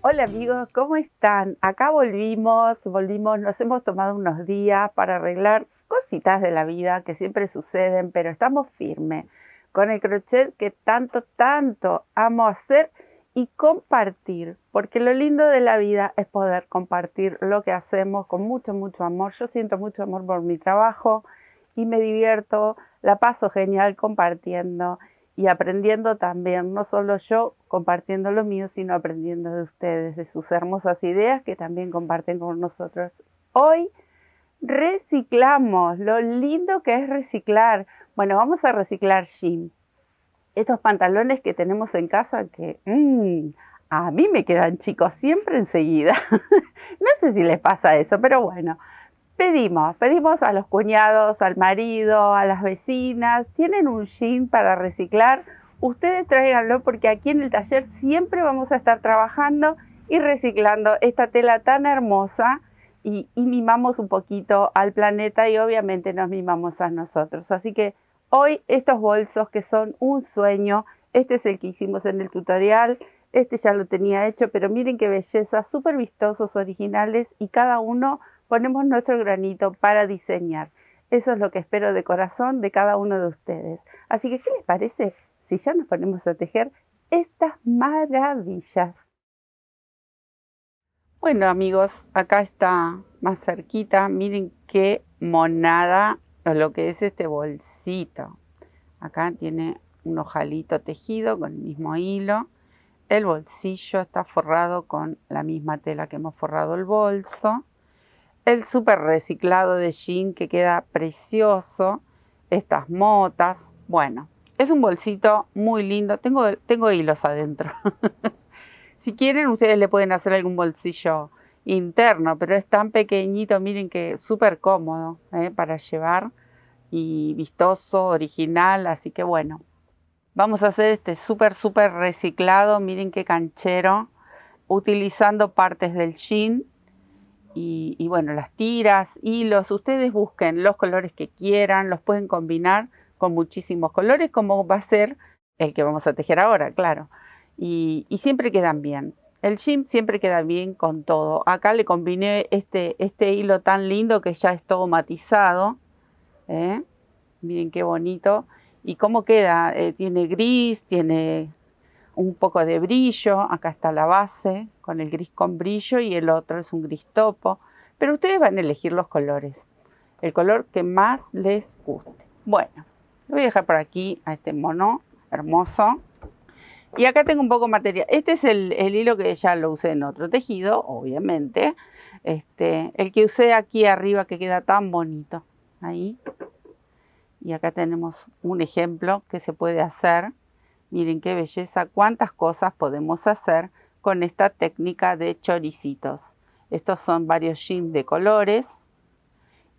Hola amigos, ¿cómo están? Acá volvimos, nos hemos tomado unos días para arreglar cositas de la vida que siempre suceden, pero estamos firmes con el crochet que tanto amo hacer y compartir, porque lo lindo de la vida es poder compartir lo que hacemos con mucho amor. Yo siento mucho amor por mi trabajo y me divierto, la paso genial compartiendo y aprendiendo también, no solo yo compartiendo lo mío, sino aprendiendo de ustedes, de sus hermosas ideas que también comparten con nosotros. Hoy reciclamos, lo lindo que es reciclar. Bueno, vamos a reciclar jean. Estos pantalones que tenemos en casa que a mí me quedan chicos siempre enseguida. No sé si les pasa eso, pero bueno. Pedimos a los cuñados, al marido, a las vecinas, tienen un jean para reciclar, ustedes tráiganlo porque aquí en el taller siempre vamos a estar trabajando y reciclando esta tela tan hermosa y mimamos un poquito al planeta y obviamente nos mimamos a nosotros. Así que hoy estos bolsos que son un sueño, este es el que hicimos en el tutorial, este ya lo tenía hecho, pero miren qué belleza, súper vistosos, originales y cada uno ponemos nuestro granito para diseñar. Eso es lo que espero de corazón de cada uno de ustedes. Así que, ¿qué les parece si ya nos ponemos a tejer estas maravillas? Bueno, amigos, acá está más cerquita. Miren qué monada lo que es este bolsito. Acá tiene un ojalito tejido con el mismo hilo. El bolsillo está forrado con la misma tela que hemos forrado el bolso. El súper reciclado de jean que queda precioso. Estas motas. Bueno, es un bolsito muy lindo. Tengo hilos adentro. Si quieren, ustedes le pueden hacer algún bolsillo interno, pero es tan pequeñito, miren que súper cómodo para llevar y vistoso, original. Así que bueno, vamos a hacer este súper reciclado. Miren qué canchero, utilizando partes del jean. Y bueno, las tiras, hilos, ustedes busquen los colores que quieran, los pueden combinar con muchísimos colores, como va a ser el que vamos a tejer ahora, claro. Y siempre quedan bien. El jean siempre queda bien con todo. Acá le combiné este hilo tan lindo que ya es todo matizado. Miren qué bonito. Y cómo queda, tiene gris, tiene un poco de brillo, acá está la base con el gris con brillo y el otro es un gris topo, pero ustedes van a elegir los colores, el color que más les guste. Bueno, lo voy a dejar por aquí a este mono hermoso y acá tengo un poco de material. Este es el hilo que ya lo usé en otro tejido, obviamente, el que usé aquí arriba que queda tan bonito, ahí. Y acá tenemos un ejemplo que se puede hacer. Miren qué belleza, cuántas cosas podemos hacer con esta técnica de choricitos. Estos son varios jeans de colores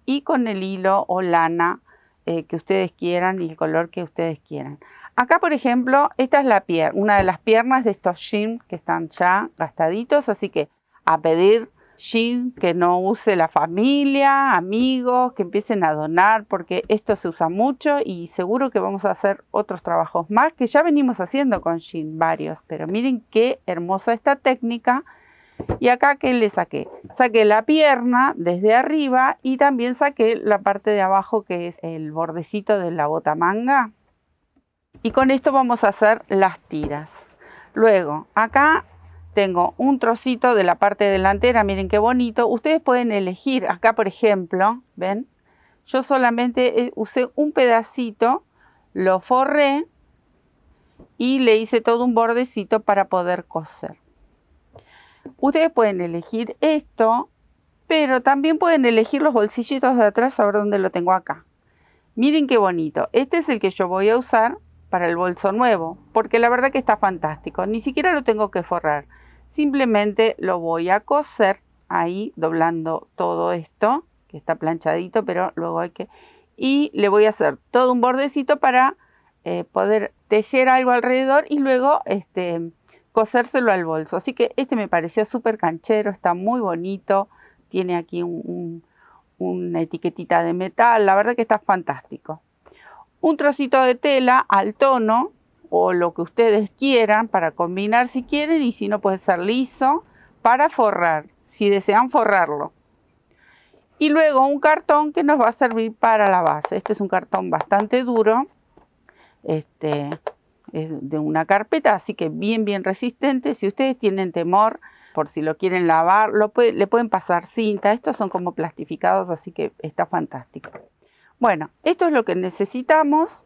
y con el hilo o lana que ustedes quieran y el color que ustedes quieran. Acá, por ejemplo, esta es una de las piernas de estos jeans que están ya gastaditos, así que a pedir jeans que no use la familia, amigos, que empiecen a donar, porque esto se usa mucho y seguro que vamos a hacer otros trabajos más que ya venimos haciendo con jeans varios. Pero miren qué hermosa esta técnica. Y acá, ¿qué le saqué? Saqué la pierna desde arriba y también saqué la parte de abajo que es el bordecito de la botamanga. Y con esto vamos a hacer las tiras. Luego, acá tengo un trocito de la parte delantera, miren qué bonito. Ustedes pueden elegir, acá por ejemplo, ¿ven? Yo solamente usé un pedacito, lo forré y le hice todo un bordecito para poder coser. Ustedes pueden elegir esto, pero también pueden elegir los bolsillitos de atrás, a ver dónde lo tengo acá. Miren qué bonito. Este es el que yo voy a usar para el bolso nuevo, porque la verdad que está fantástico. Ni siquiera lo tengo que forrar. Simplemente lo voy a coser ahí, doblando todo esto, que está planchadito, pero luego hay que... Y le voy a hacer todo un bordecito para poder tejer algo alrededor y luego cosérselo al bolso. Así que este me pareció súper canchero, está muy bonito. Tiene aquí una etiquetita de metal, la verdad que está fantástico. Un trocito de tela al tono o lo que ustedes quieran para combinar si quieren, y si no puede ser liso para forrar, si desean forrarlo. Y luego un cartón que nos va a servir para la base. Este es un cartón bastante duro. Es de una carpeta, así que bien resistente. Si ustedes tienen temor, por si lo quieren lavar, le pueden pasar cinta. Estos son como plastificados, así que está fantástico. Bueno, esto es lo que necesitamos.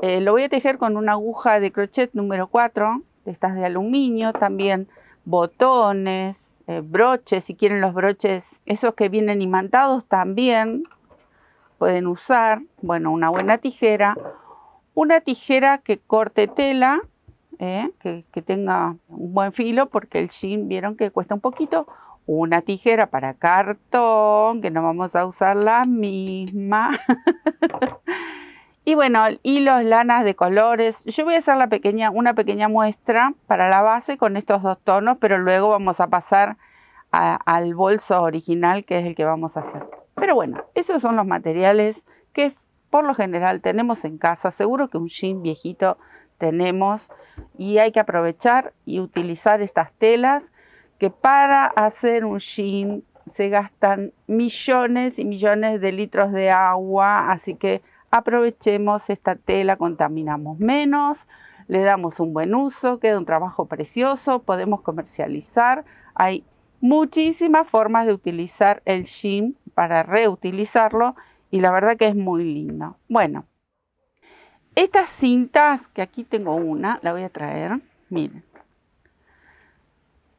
Lo voy a tejer con una aguja de crochet número 4, de estas de aluminio, también botones, broches, si quieren los broches, esos que vienen imantados también pueden usar. Bueno, una buena tijera, una tijera que corte tela, que tenga un buen filo, porque el jean vieron que cuesta un poquito. Una tijera para cartón, que no vamos a usar la misma. Y bueno, hilos, lanas de colores. Yo voy a hacer una pequeña muestra para la base con estos dos tonos, pero luego vamos a pasar al bolso original, que es el que vamos a hacer. Pero bueno, esos son los materiales que por lo general tenemos en casa. Seguro que un jean viejito tenemos, y hay que aprovechar y utilizar estas telas, que para hacer un jean se gastan millones y millones de litros de agua, así que aprovechemos esta tela, contaminamos menos, le damos un buen uso, queda un trabajo precioso, podemos comercializar. Hay muchísimas formas de utilizar el jean para reutilizarlo, y la verdad que es muy lindo. Bueno, estas cintas, que aquí tengo una, la voy a traer, miren.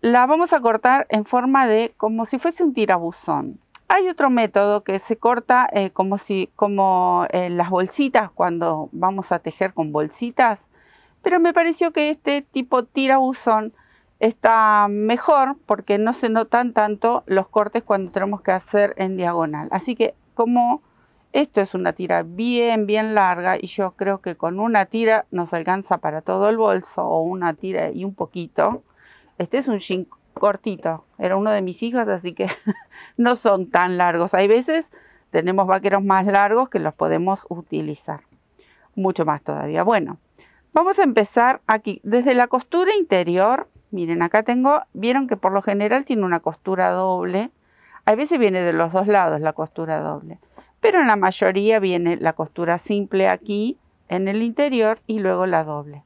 La vamos a cortar en forma de, como si fuese un tirabuzón. Hay otro método que se corta como las bolsitas, cuando vamos a tejer con bolsitas, pero me pareció que este tipo tirabuzón está mejor porque no se notan tanto los cortes cuando tenemos que hacer en diagonal. Así que como esto es una tira bien larga, y yo creo que con una tira nos alcanza para todo el bolso, o una tira y un poquito. Este es un jean cortito, era uno de mis hijos, así que no son tan largos. Hay veces tenemos vaqueros más largos que los podemos utilizar, mucho más todavía. Bueno, vamos a empezar aquí, desde la costura interior. Miren, acá vieron que por lo general tiene una costura doble. A veces viene de los dos lados la costura doble, pero en la mayoría viene la costura simple aquí en el interior y luego la doble.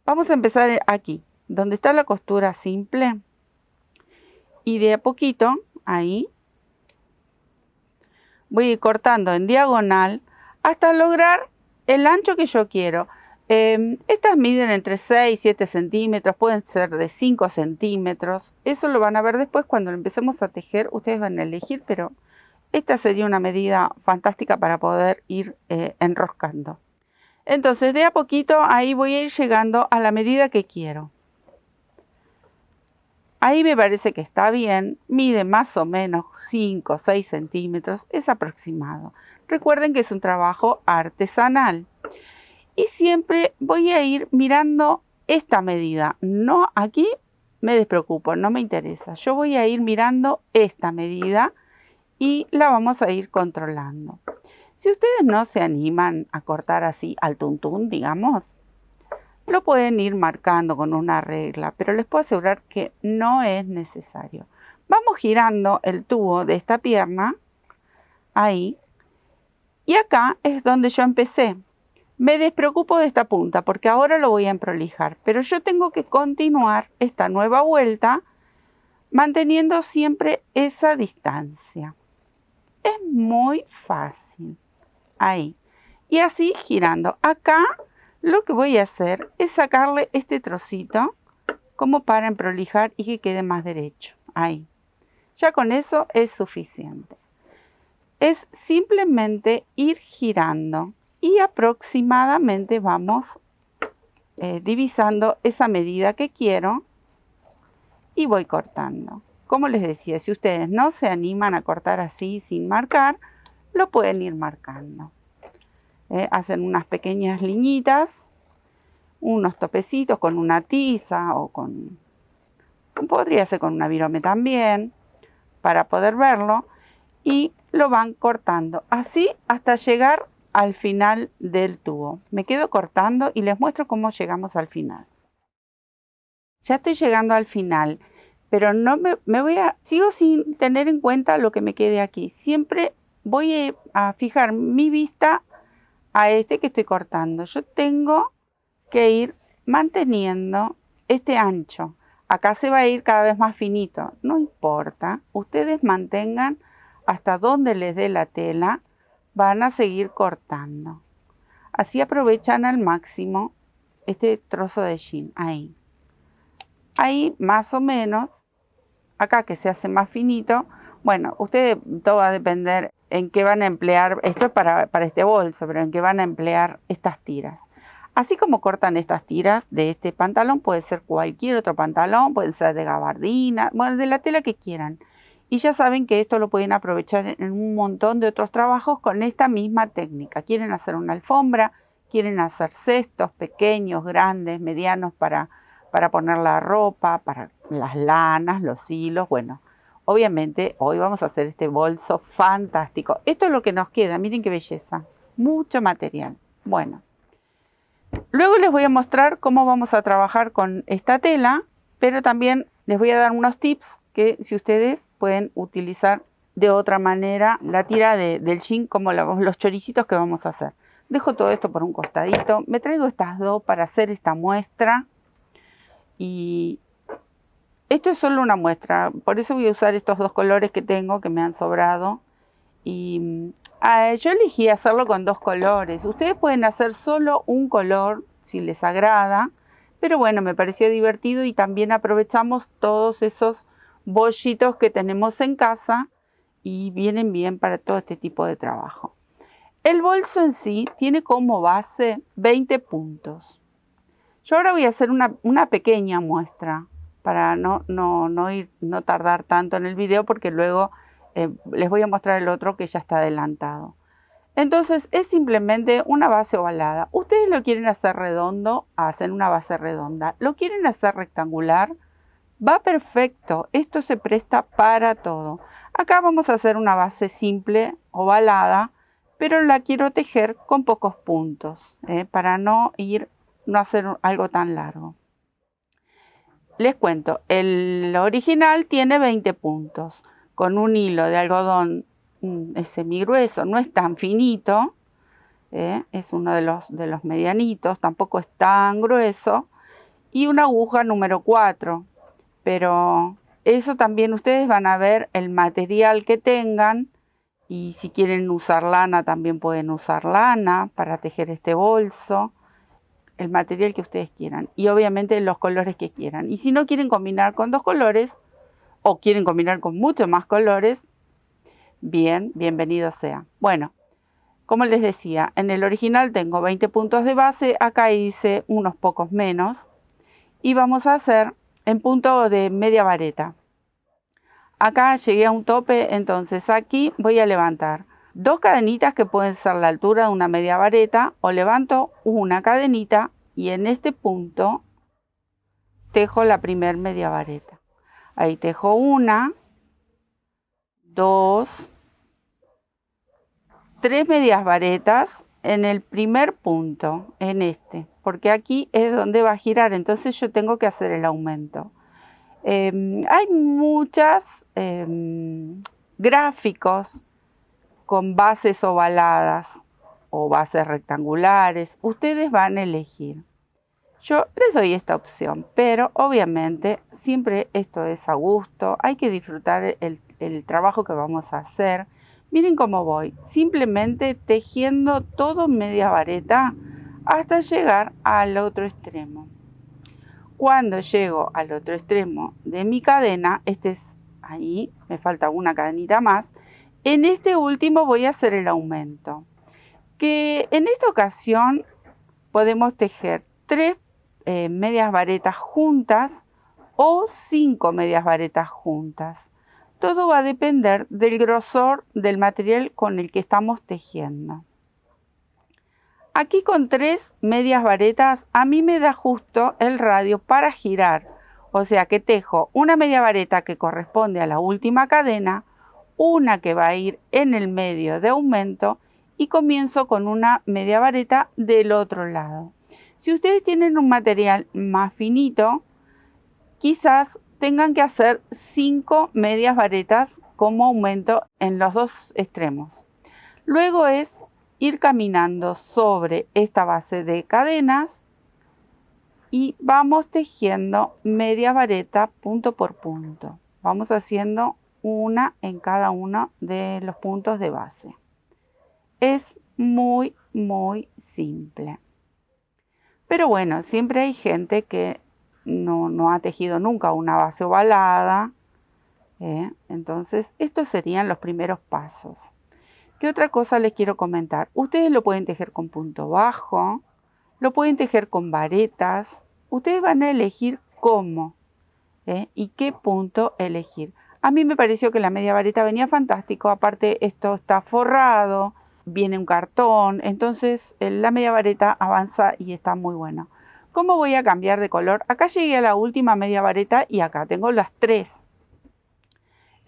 Vamos a empezar aquí, donde está la costura simple, y de a poquito, ahí, voy a ir cortando en diagonal hasta lograr el ancho que yo quiero. Estas miden entre 6 y 7 centímetros, pueden ser de 5 centímetros. Eso lo van a ver después cuando lo empecemos a tejer. Ustedes van a elegir, pero esta sería una medida fantástica para poder ir enroscando. Entonces, de a poquito, ahí voy a ir llegando a la medida que quiero. Ahí me parece que está bien, mide más o menos 5 o 6 centímetros, es aproximado. Recuerden que es un trabajo artesanal. Y siempre voy a ir mirando esta medida. No, aquí me despreocupo, no me interesa. Yo voy a ir mirando esta medida y la vamos a ir controlando. Si ustedes no se animan a cortar así al tuntún, digamos, lo pueden ir marcando con una regla, pero les puedo asegurar que no es necesario. Vamos girando el tubo de esta pierna, ahí, y acá es donde yo empecé. Me despreocupo de esta punta porque ahora lo voy a emprolijar, pero yo tengo que continuar esta nueva vuelta manteniendo siempre esa distancia. Es muy fácil, ahí, y así girando. Acá lo que voy a hacer es sacarle este trocito como para emprolijar y que quede más derecho. Ahí. Ya con eso es suficiente. Es simplemente ir girando y aproximadamente vamos divisando esa medida que quiero y voy cortando. Como les decía, si ustedes no se animan a cortar así sin marcar, lo pueden ir marcando. Hacen unas pequeñas liñitas, unos topecitos con una tiza o podría ser con una virome también, para poder verlo, y lo van cortando así hasta llegar al final del tubo. Me quedo cortando y les muestro cómo llegamos al final. Ya estoy llegando al final. pero no sigo sin tener en cuenta lo que me quede aquí. Siempre voy a fijar mi vista a este que estoy cortando. Yo tengo que ir manteniendo este ancho. Acá se va a ir cada vez más finito. No importa, ustedes mantengan hasta donde les dé la tela, van a seguir cortando. Así aprovechan al máximo este trozo de jean. Ahí más o menos, acá que se hace más finito. Bueno, ustedes, todo va a depender en qué van a emplear, esto es para este bolso, pero en qué van a emplear estas tiras. Así como cortan estas tiras de este pantalón, puede ser cualquier otro pantalón, puede ser de gabardina, bueno, de la tela que quieran. Y ya saben que esto lo pueden aprovechar en un montón de otros trabajos con esta misma técnica. Quieren hacer una alfombra, quieren hacer cestos pequeños, grandes, medianos para poner la ropa, para las lanas, los hilos. Bueno, obviamente hoy vamos a hacer este bolso fantástico. Esto es lo que nos queda, miren qué belleza, mucho material. Bueno. Luego les voy a mostrar cómo vamos a trabajar con esta tela, pero también les voy a dar unos tips que si ustedes pueden utilizar de otra manera la tira del jean como los choricitos que vamos a hacer. Dejo todo esto por un costadito, me traigo estas dos para hacer esta muestra y esto es solo una muestra, por eso voy a usar estos dos colores que tengo que me han sobrado y yo elegí hacerlo con dos colores. Ustedes pueden hacer solo un color si les agrada, pero bueno, me pareció divertido y también aprovechamos todos esos bollitos que tenemos en casa y vienen bien para todo este tipo de trabajo. El bolso en sí tiene como base 20 puntos. Yo ahora voy a hacer una pequeña muestra para no tardar tanto en el video porque luego les voy a mostrar el otro que ya está adelantado. Entonces es simplemente una base ovalada. Ustedes lo quieren hacer redondo, hacen una base redonda. Lo quieren hacer rectangular, va perfecto. Esto se presta para todo. Acá vamos a hacer una base simple, ovalada, pero la quiero tejer con pocos puntos, para no hacer algo tan largo. Les cuento, el original tiene 20 puntos. Con un hilo de algodón semigrueso, no es tan finito, es uno de los medianitos, tampoco es tan grueso, y una aguja número 4, pero eso también ustedes van a ver el material que tengan, y si quieren usar lana también pueden usar lana para tejer este bolso, el material que ustedes quieran, y obviamente los colores que quieran, y si no quieren combinar con dos colores, o quieren combinar con muchos más colores, bienvenido sea. Bueno, como les decía, en el original tengo 20 puntos de base, acá hice unos pocos menos, y vamos a hacer en punto de media vareta. Acá llegué a un tope, entonces aquí voy a levantar dos cadenitas que pueden ser la altura de una media vareta, o levanto una cadenita y en este punto tejo la primer media vareta. Ahí tejo una, dos, tres medias varetas en el primer punto, en este, porque aquí es donde va a girar, entonces yo tengo que hacer el aumento. Hay muchas gráficos con bases ovaladas o bases rectangulares, ustedes van a elegir. Yo les doy esta opción, pero obviamente siempre esto es a gusto, hay que disfrutar el trabajo que vamos a hacer. Miren cómo voy, simplemente tejiendo todo media vareta hasta llegar al otro extremo. Cuando llego al otro extremo de mi cadena, ahí, me falta una cadenita más, en este último voy a hacer el aumento. Que en esta ocasión podemos tejer 3 medias varetas juntas o 5 medias varetas juntas. Todo va a depender del grosor del material con el que estamos tejiendo. Aquí con 3 medias varetas a mí me da justo el radio para girar. O sea que tejo una media vareta que corresponde a la última cadena, una que va a ir en el medio de aumento y comienzo con una media vareta del otro lado. Si ustedes tienen un material más finito, quizás tengan que hacer 5 medias varetas como aumento en los dos extremos. Luego es ir caminando sobre esta base de cadenas y vamos tejiendo media vareta punto por punto. Vamos haciendo una en cada uno de los puntos de base. Es muy simple. Pero bueno, siempre hay gente que no ha tejido nunca una base ovalada. Entonces, estos serían los primeros pasos. ¿Qué otra cosa les quiero comentar? Ustedes lo pueden tejer con punto bajo, lo pueden tejer con varetas. Ustedes van a elegir cómo y qué punto elegir. A mí me pareció que la media vareta venía fantástico. Aparte, esto está forrado, viene un cartón. Entonces, la media vareta avanza y está muy bueno. ¿Cómo voy a cambiar de color? Acá llegué a la última media vareta y acá tengo las 3.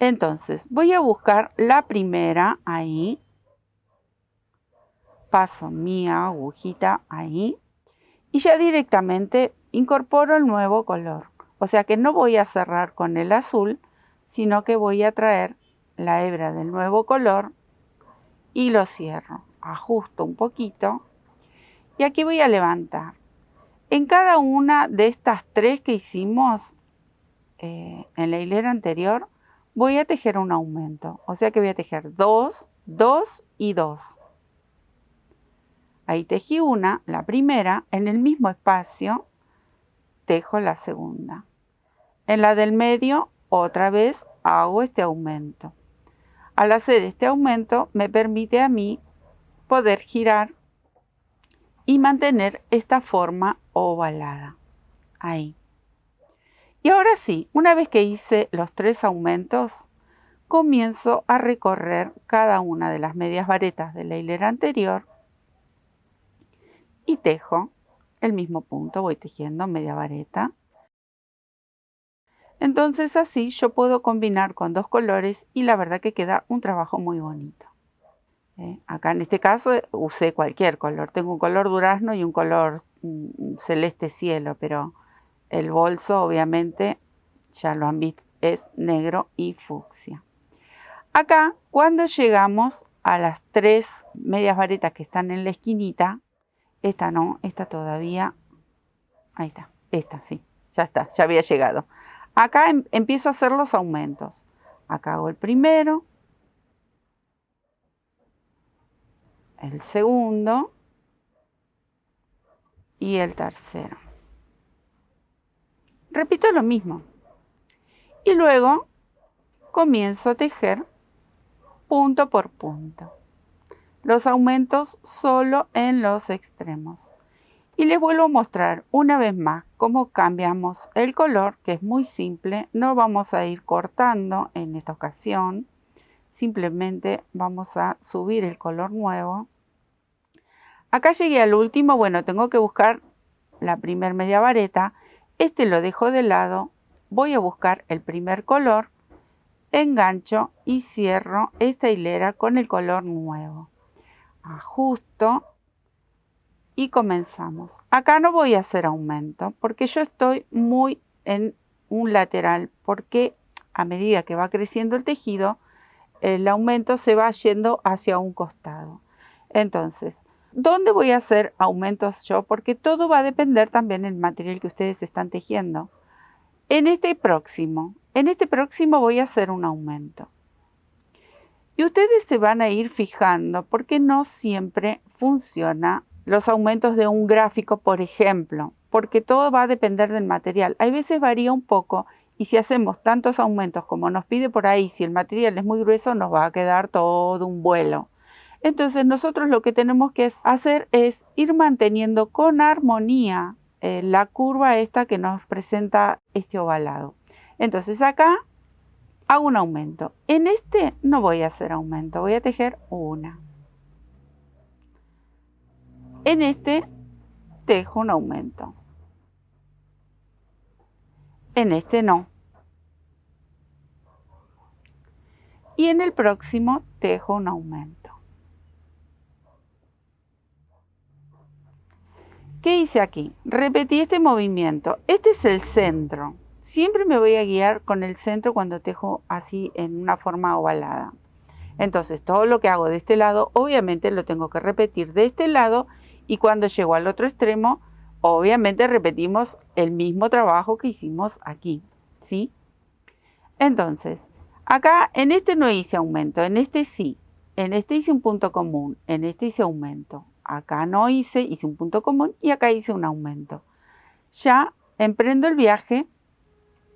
Entonces, voy a buscar la primera ahí. Paso mi agujita ahí. Y ya directamente incorporo el nuevo color. O sea que no voy a cerrar con el azul, sino que voy a traer la hebra del nuevo color y lo cierro. Ajusto un poquito. Y aquí voy a levantar. En cada una de estas 3 que hicimos en la hilera anterior, voy a tejer un aumento. O sea que voy a tejer 2, 2 y 2. Ahí tejí una, la primera, en el mismo espacio tejo la segunda. En la del medio, otra vez hago este aumento. Al hacer este aumento, me permite a mí poder girar y mantener esta forma ovalada. Ahí. Y ahora sí, una vez que hice los 3 aumentos, comienzo a recorrer cada una de las medias varetas de la hilera anterior y tejo el mismo punto, voy tejiendo media vareta. Entonces así yo puedo combinar con 2 colores y la verdad que queda un trabajo muy bonito. Acá en este caso usé cualquier color, tengo un color durazno y un color celeste cielo, pero el bolso obviamente ya lo han visto, es negro y fucsia. Acá cuando llegamos a las 3 medias varetas que están en la esquinita, esta no, esta todavía, ahí está, esta sí, ya está, ya había llegado. Acá empiezo a hacer los aumentos. Acá hago el primero, el segundo y el tercero. Repito lo mismo. Y luego comienzo a tejer punto por punto. Los aumentos solo en los extremos. Y les vuelvo a mostrar una vez más cómo cambiamos el color, que es muy simple. No vamos a ir cortando en esta ocasión. Simplemente vamos a subir el color nuevo. Acá llegué al último. Bueno, tengo que buscar la primer media vareta. Este lo dejo de lado. Voy a buscar el primer color. Engancho y cierro esta hilera con el color nuevo. Ajusto y comenzamos. Acá no voy a hacer aumento porque yo estoy muy en un lateral, porque a medida que va creciendo el tejido, el aumento se va yendo hacia un costado. Entonces, ¿dónde voy a hacer aumentos yo? Porque todo va a depender también del material que ustedes están tejiendo. En este próximo voy a hacer un aumento. Y ustedes se van a ir fijando porque no siempre funciona los aumentos de un gráfico, por ejemplo, porque todo va a depender del material. Hay veces varía un poco y si hacemos tantos aumentos como nos pide por ahí, si el material es muy grueso, nos va a quedar todo un vuelo. Entonces nosotros lo que tenemos que hacer es ir manteniendo con armonía la curva esta que nos presenta este ovalado. Entonces acá hago un aumento. En este no voy a hacer aumento, voy a tejer una. En este tejo un aumento. En este no. Y en el próximo tejo un aumento. ¿Qué hice aquí? Repetí este movimiento. Este es el centro, siempre me voy a guiar con el centro cuando tejo así en una forma ovalada. Entonces todo lo que hago de este lado obviamente lo tengo que repetir de este lado, y cuando llego al otro extremo obviamente repetimos el mismo trabajo que hicimos aquí, ¿sí? Entonces acá en este no hice aumento, en este sí, en este hice un punto común, en este hice aumento, acá no hice un punto común y acá hice un aumento. Ya emprendo el viaje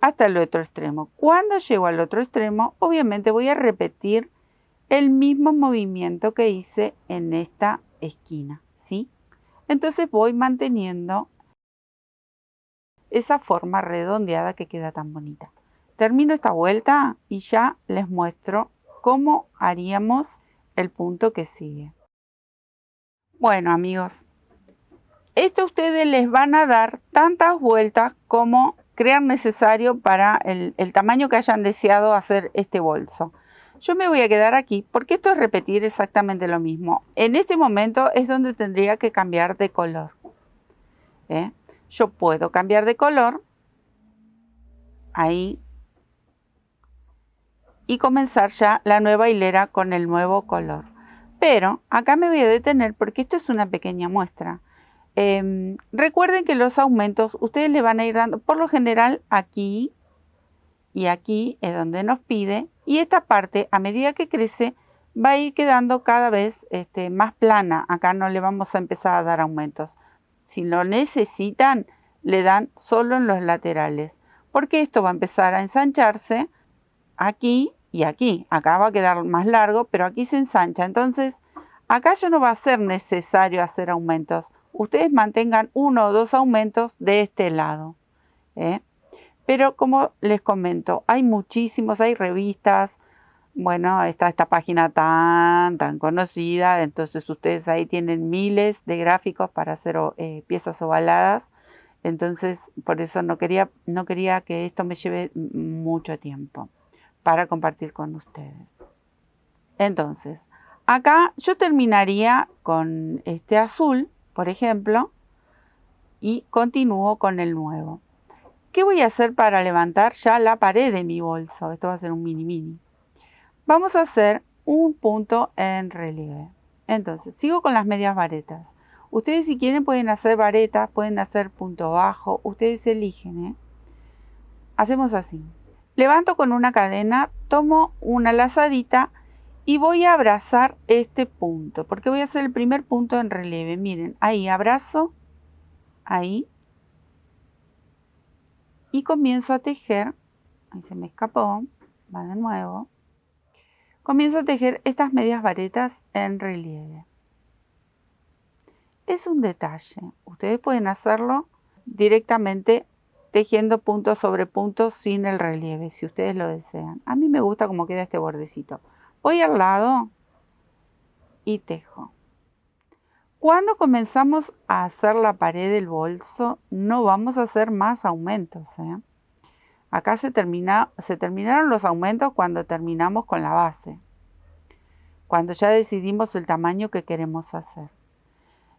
hasta el otro extremo. Cuando llego al otro extremo obviamente voy a repetir el mismo movimiento que hice en esta esquina, ¿sí? Entonces voy manteniendo esa forma redondeada que queda tan bonita. Termino esta vuelta y ya les muestro cómo haríamos el punto que sigue. Bueno, amigos, esto ustedes les van a dar tantas vueltas como crean necesario para el tamaño que hayan deseado hacer este bolso. Yo me voy a quedar aquí porque esto es repetir exactamente lo mismo. En este momento es donde tendría que cambiar de color. Yo puedo cambiar de color ahí y comenzar ya la nueva hilera con el nuevo color. Pero acá me voy a detener porque esto es una pequeña muestra. Recuerden que los aumentos ustedes le van a ir dando por lo general aquí y aquí es donde nos pide, y esta parte a medida que crece va a ir quedando cada vez más plana. Acá no le vamos a empezar a dar aumentos. Si lo necesitan le dan solo en los laterales, porque esto va a empezar a ensancharse aquí y aquí. Acá va a quedar más largo, pero aquí se ensancha. Entonces acá ya no va a ser necesario hacer aumentos. Ustedes mantengan 1 o 2 aumentos de este lado. Pero como les comento, hay muchísimos, hay revistas. Bueno, está esta página tan conocida. Entonces ustedes ahí tienen miles de gráficos para hacer piezas ovaladas. Entonces por eso no quería que esto me lleve mucho tiempo para compartir con ustedes. Entonces acá yo terminaría con este azul, por ejemplo, y continúo con el nuevo. ¿Qué voy a hacer para levantar ya la pared de mi bolso? Esto va a ser un mini. Vamos a hacer un punto en relieve. Entonces sigo con las medias varetas. Ustedes si quieren pueden hacer varetas, pueden hacer punto bajo, ustedes eligen. Hacemos así. Levanto con una cadena, tomo una lazadita y voy a abrazar este punto, porque voy a hacer el primer punto en relieve. Miren, ahí abrazo, ahí, y comienzo a tejer. Ahí se me escapó, va de nuevo. Comienzo a tejer estas medias varetas en relieve. Es un detalle, ustedes pueden hacerlo directamente tejiendo punto sobre punto sin el relieve, si ustedes lo desean. A mí me gusta cómo queda este bordecito. Voy al lado y tejo. Cuando comenzamos a hacer la pared del bolso, no vamos a hacer más aumentos. Acá se terminaron los aumentos cuando terminamos con la base. Cuando ya decidimos el tamaño que queremos hacer.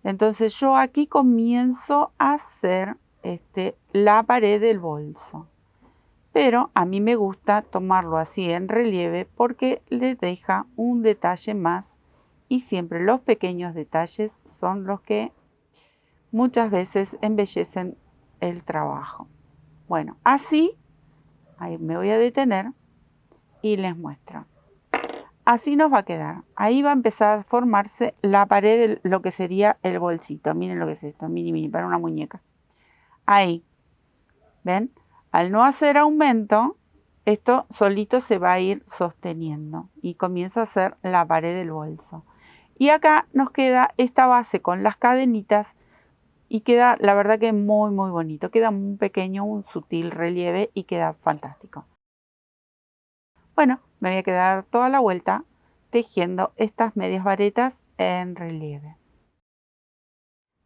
Entonces yo aquí comienzo a hacer la pared del bolso. Pero a mí me gusta tomarlo así en relieve porque le deja un detalle más. Y siempre los pequeños detalles son los que muchas veces embellecen el trabajo. Bueno, así, ahí me voy a detener y les muestro. Así nos va a quedar. Ahí va a empezar a formarse la pared de lo que sería el bolsito. Miren lo que es esto, mini, para una muñeca. Ahí, ¿ven? Al no hacer aumento, esto solito se va a ir sosteniendo y comienza a ser la pared del bolso. Y acá nos queda esta base con las cadenitas y queda, la verdad que muy bonito. Queda un pequeño, un sutil relieve y queda fantástico. Bueno, me voy a quedar toda la vuelta tejiendo estas medias varetas en relieve.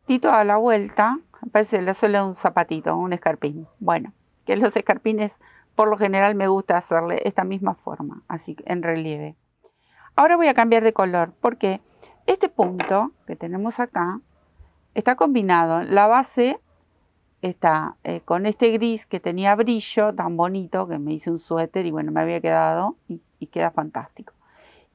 Di toda la vuelta, parece solo un zapatito, un escarpín. Bueno, que los escarpines por lo general me gusta hacerle esta misma forma, así en relieve. Ahora voy a cambiar de color porque este punto que tenemos acá está combinado la base está con este gris que tenía brillo tan bonito, que me hice un suéter y bueno, me había quedado y queda fantástico.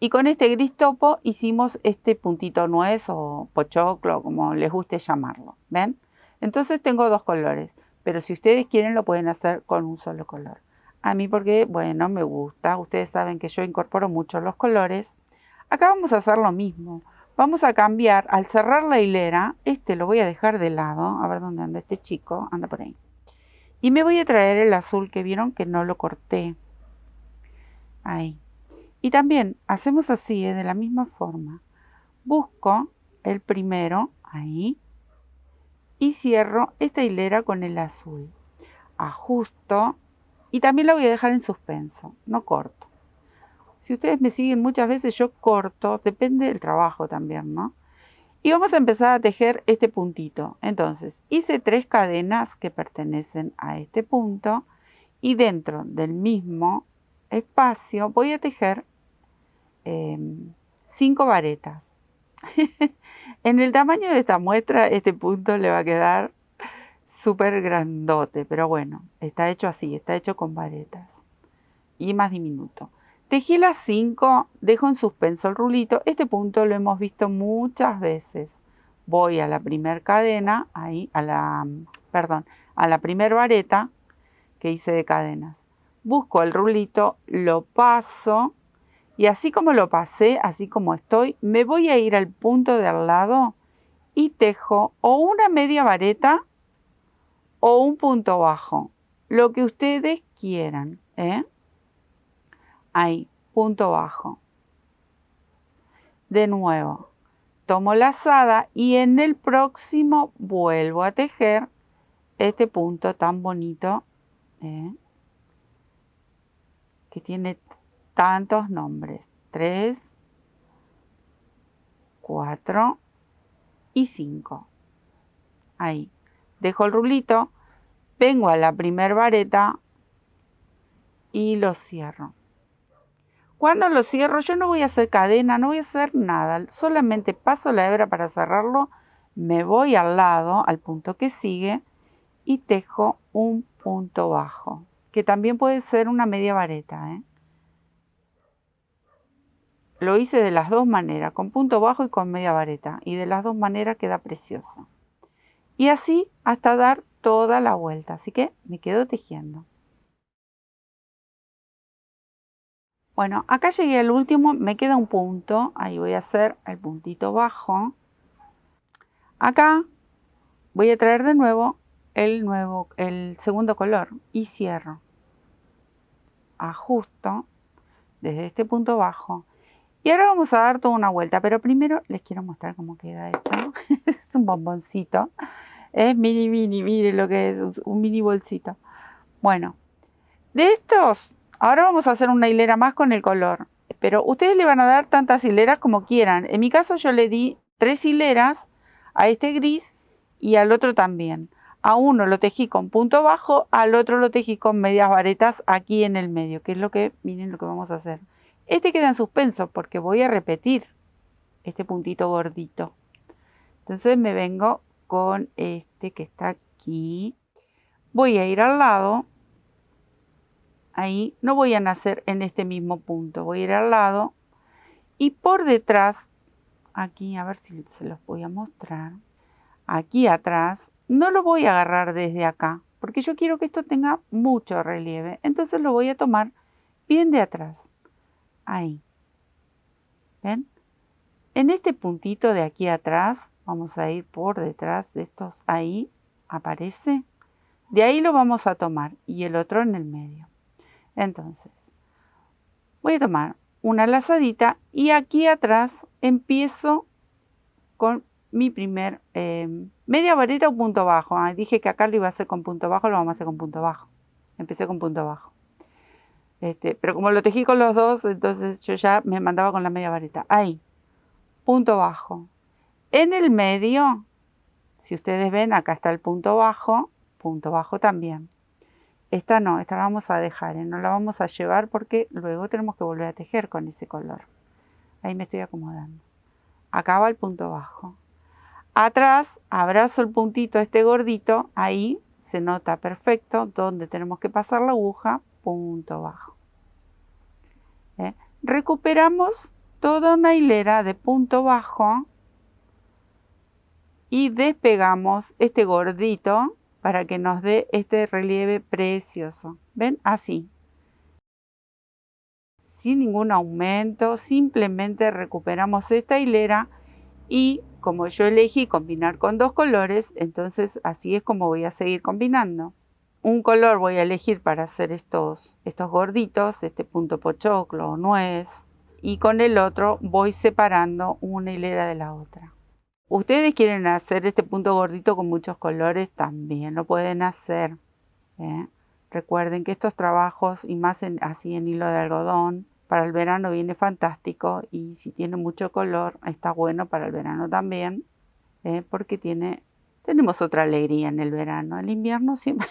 Y con este gris topo hicimos este puntito nuez o pochoclo, como les guste llamarlo, ¿ven? Entonces tengo dos colores, pero si ustedes quieren lo pueden hacer con un solo color. A mí porque, bueno, me gusta, ustedes saben que yo incorporo mucho los colores. Acá vamos a hacer lo mismo. Vamos a cambiar, al cerrar la hilera, este lo voy a dejar de lado, a ver dónde anda este chico, anda por ahí. Y me voy a traer el azul que vieron que no lo corté. Ahí. Y también hacemos así, de la misma forma. Busco el primero, ahí, y cierro esta hilera con el azul. Ajusto y también la voy a dejar en suspenso, no corto. Si ustedes me siguen muchas veces yo corto, depende del trabajo también, ¿no? Y vamos a empezar a tejer este puntito. Entonces, hice 3 cadenas que pertenecen a este punto y dentro del mismo espacio voy a tejer 5 varetas. En el tamaño de esta muestra, este punto le va a quedar súper grandote, pero bueno, está hecho así, está hecho con varetas y más diminuto. Tejí las 5, dejo en suspenso el rulito. Este punto lo hemos visto muchas veces. Voy a la primer cadena, ahí, a la primer vareta que hice de cadenas. Busco el rulito, lo paso y así como lo pasé, así como estoy, me voy a ir al punto de al lado y tejo o una media vareta o un punto bajo, lo que ustedes quieran, Ahí, punto bajo. De nuevo, tomo la lazada y en el próximo vuelvo a tejer este punto tan bonito, que tiene tantos nombres. 3, 4 y 5. Ahí. Dejo el rulito, vengo a la primer vareta y lo cierro. Cuando lo cierro, yo no voy a hacer cadena, no voy a hacer nada. Solamente paso la hebra para cerrarlo, me voy al lado, al punto que sigue, y tejo un punto bajo, que también puede ser una media vareta, Lo hice de las dos maneras, con punto bajo y con media vareta, y de las dos maneras queda precioso. Y así hasta dar toda la vuelta, así que me quedo tejiendo. Bueno, acá llegué al último, me queda un punto, ahí voy a hacer el puntito bajo. Acá voy a traer de nuevo el segundo color y cierro. Ajusto desde este punto bajo. Y ahora vamos a dar toda una vuelta, pero primero les quiero mostrar cómo queda esto. Es un bomboncito. Es mini, miren lo que es, un mini bolsito. Bueno, de estos, ahora vamos a hacer una hilera más con el color. Pero ustedes le van a dar tantas hileras como quieran. En mi caso yo le di 3 hileras a este gris y al otro también. A uno lo tejí con punto bajo, al otro lo tejí con medias varetas aquí en el medio, que es lo que, miren lo que vamos a hacer. Este queda en suspenso porque voy a repetir este puntito gordito. Entonces me vengo con este que está aquí. Voy a ir al lado. Ahí no voy a nacer en este mismo punto. Voy a ir al lado. Y por detrás, aquí, a ver si se los voy a mostrar. Aquí atrás, no lo voy a agarrar desde acá, porque yo quiero que esto tenga mucho relieve. Entonces lo voy a tomar bien de atrás. Ahí. ¿Ven? En este puntito de aquí atrás, vamos a ir por detrás de estos, ahí aparece. De ahí lo vamos a tomar y el otro en el medio. Entonces, voy a tomar una lazadita y aquí atrás empiezo con mi primer media vareta o punto bajo. Dije que acá lo iba a hacer con punto bajo, lo vamos a hacer con punto bajo. Empecé con punto bajo. Pero como lo tejí con los dos, entonces yo ya me mandaba con la media vareta. Ahí, punto bajo. En el medio, si ustedes ven, acá está el punto bajo también. Esta no, esta la vamos a dejar, no la vamos a llevar porque luego tenemos que volver a tejer con ese color. Ahí me estoy acomodando. Acá va el punto bajo. Atrás abrazo el puntito este gordito, ahí se nota perfecto donde tenemos que pasar la aguja, punto bajo. Recuperamos toda una hilera de punto bajo y despegamos este gordito para que nos dé este relieve precioso. ¿Ven? Así. Sin ningún aumento, simplemente recuperamos esta hilera y como yo elegí combinar con dos colores, entonces así es como voy a seguir combinando. Un color voy a elegir para hacer estos gorditos, este punto pochoclo o nuez, y con el otro voy separando una hilera de la otra. Ustedes quieren hacer este punto gordito con muchos colores, también lo pueden hacer. Recuerden que estos trabajos, y más así en hilo de algodón, para el verano viene fantástico, y si tiene mucho color está bueno para el verano también, porque tenemos otra alegría en el verano. El invierno siempre,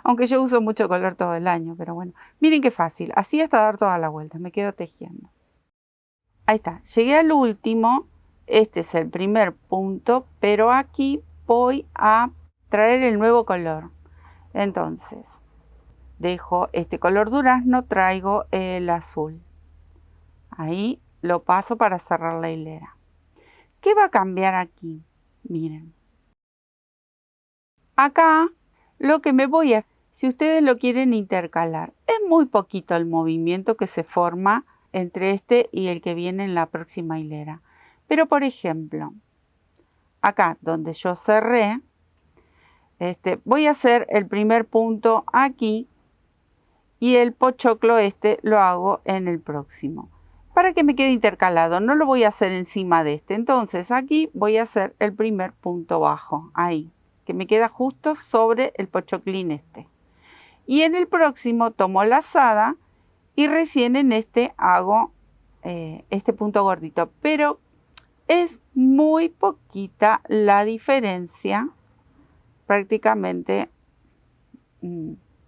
aunque yo uso mucho color todo el año, pero bueno, miren qué fácil, así hasta dar toda la vuelta, me quedo tejiendo. Ahí está, llegué al último, este es el primer punto, pero aquí voy a traer el nuevo color. Entonces, dejo este color durazno, traigo el azul. Ahí lo paso para cerrar la hilera. ¿Qué va a cambiar aquí? Miren. Acá lo que me voy a... Si ustedes lo quieren intercalar, es muy poquito el movimiento que se forma entre este y el que viene en la próxima hilera. Pero por ejemplo, acá donde yo cerré, voy a hacer el primer punto aquí y el pochoclo lo hago en el próximo. Para que me quede intercalado, no lo voy a hacer encima de este. Entonces aquí voy a hacer el primer punto bajo, ahí, que me queda justo sobre el pochoclín Y en el próximo tomo la lazada y recién en hago este punto gordito. Pero es muy poquita la diferencia, prácticamente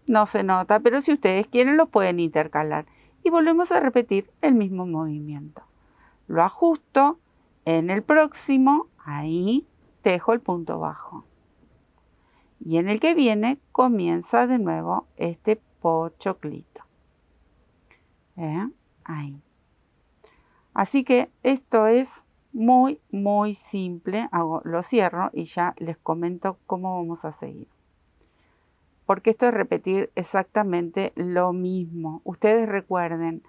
no se nota, pero si ustedes quieren lo pueden intercalar. Y volvemos a repetir el mismo movimiento. Lo ajusto en el próximo, ahí tejo el punto bajo. Y en el que viene comienza de nuevo este pochoclito. Ahí. Así que esto es muy, muy simple. Lo cierro y ya les comento cómo vamos a seguir. Porque esto es repetir exactamente lo mismo. Ustedes recuerden,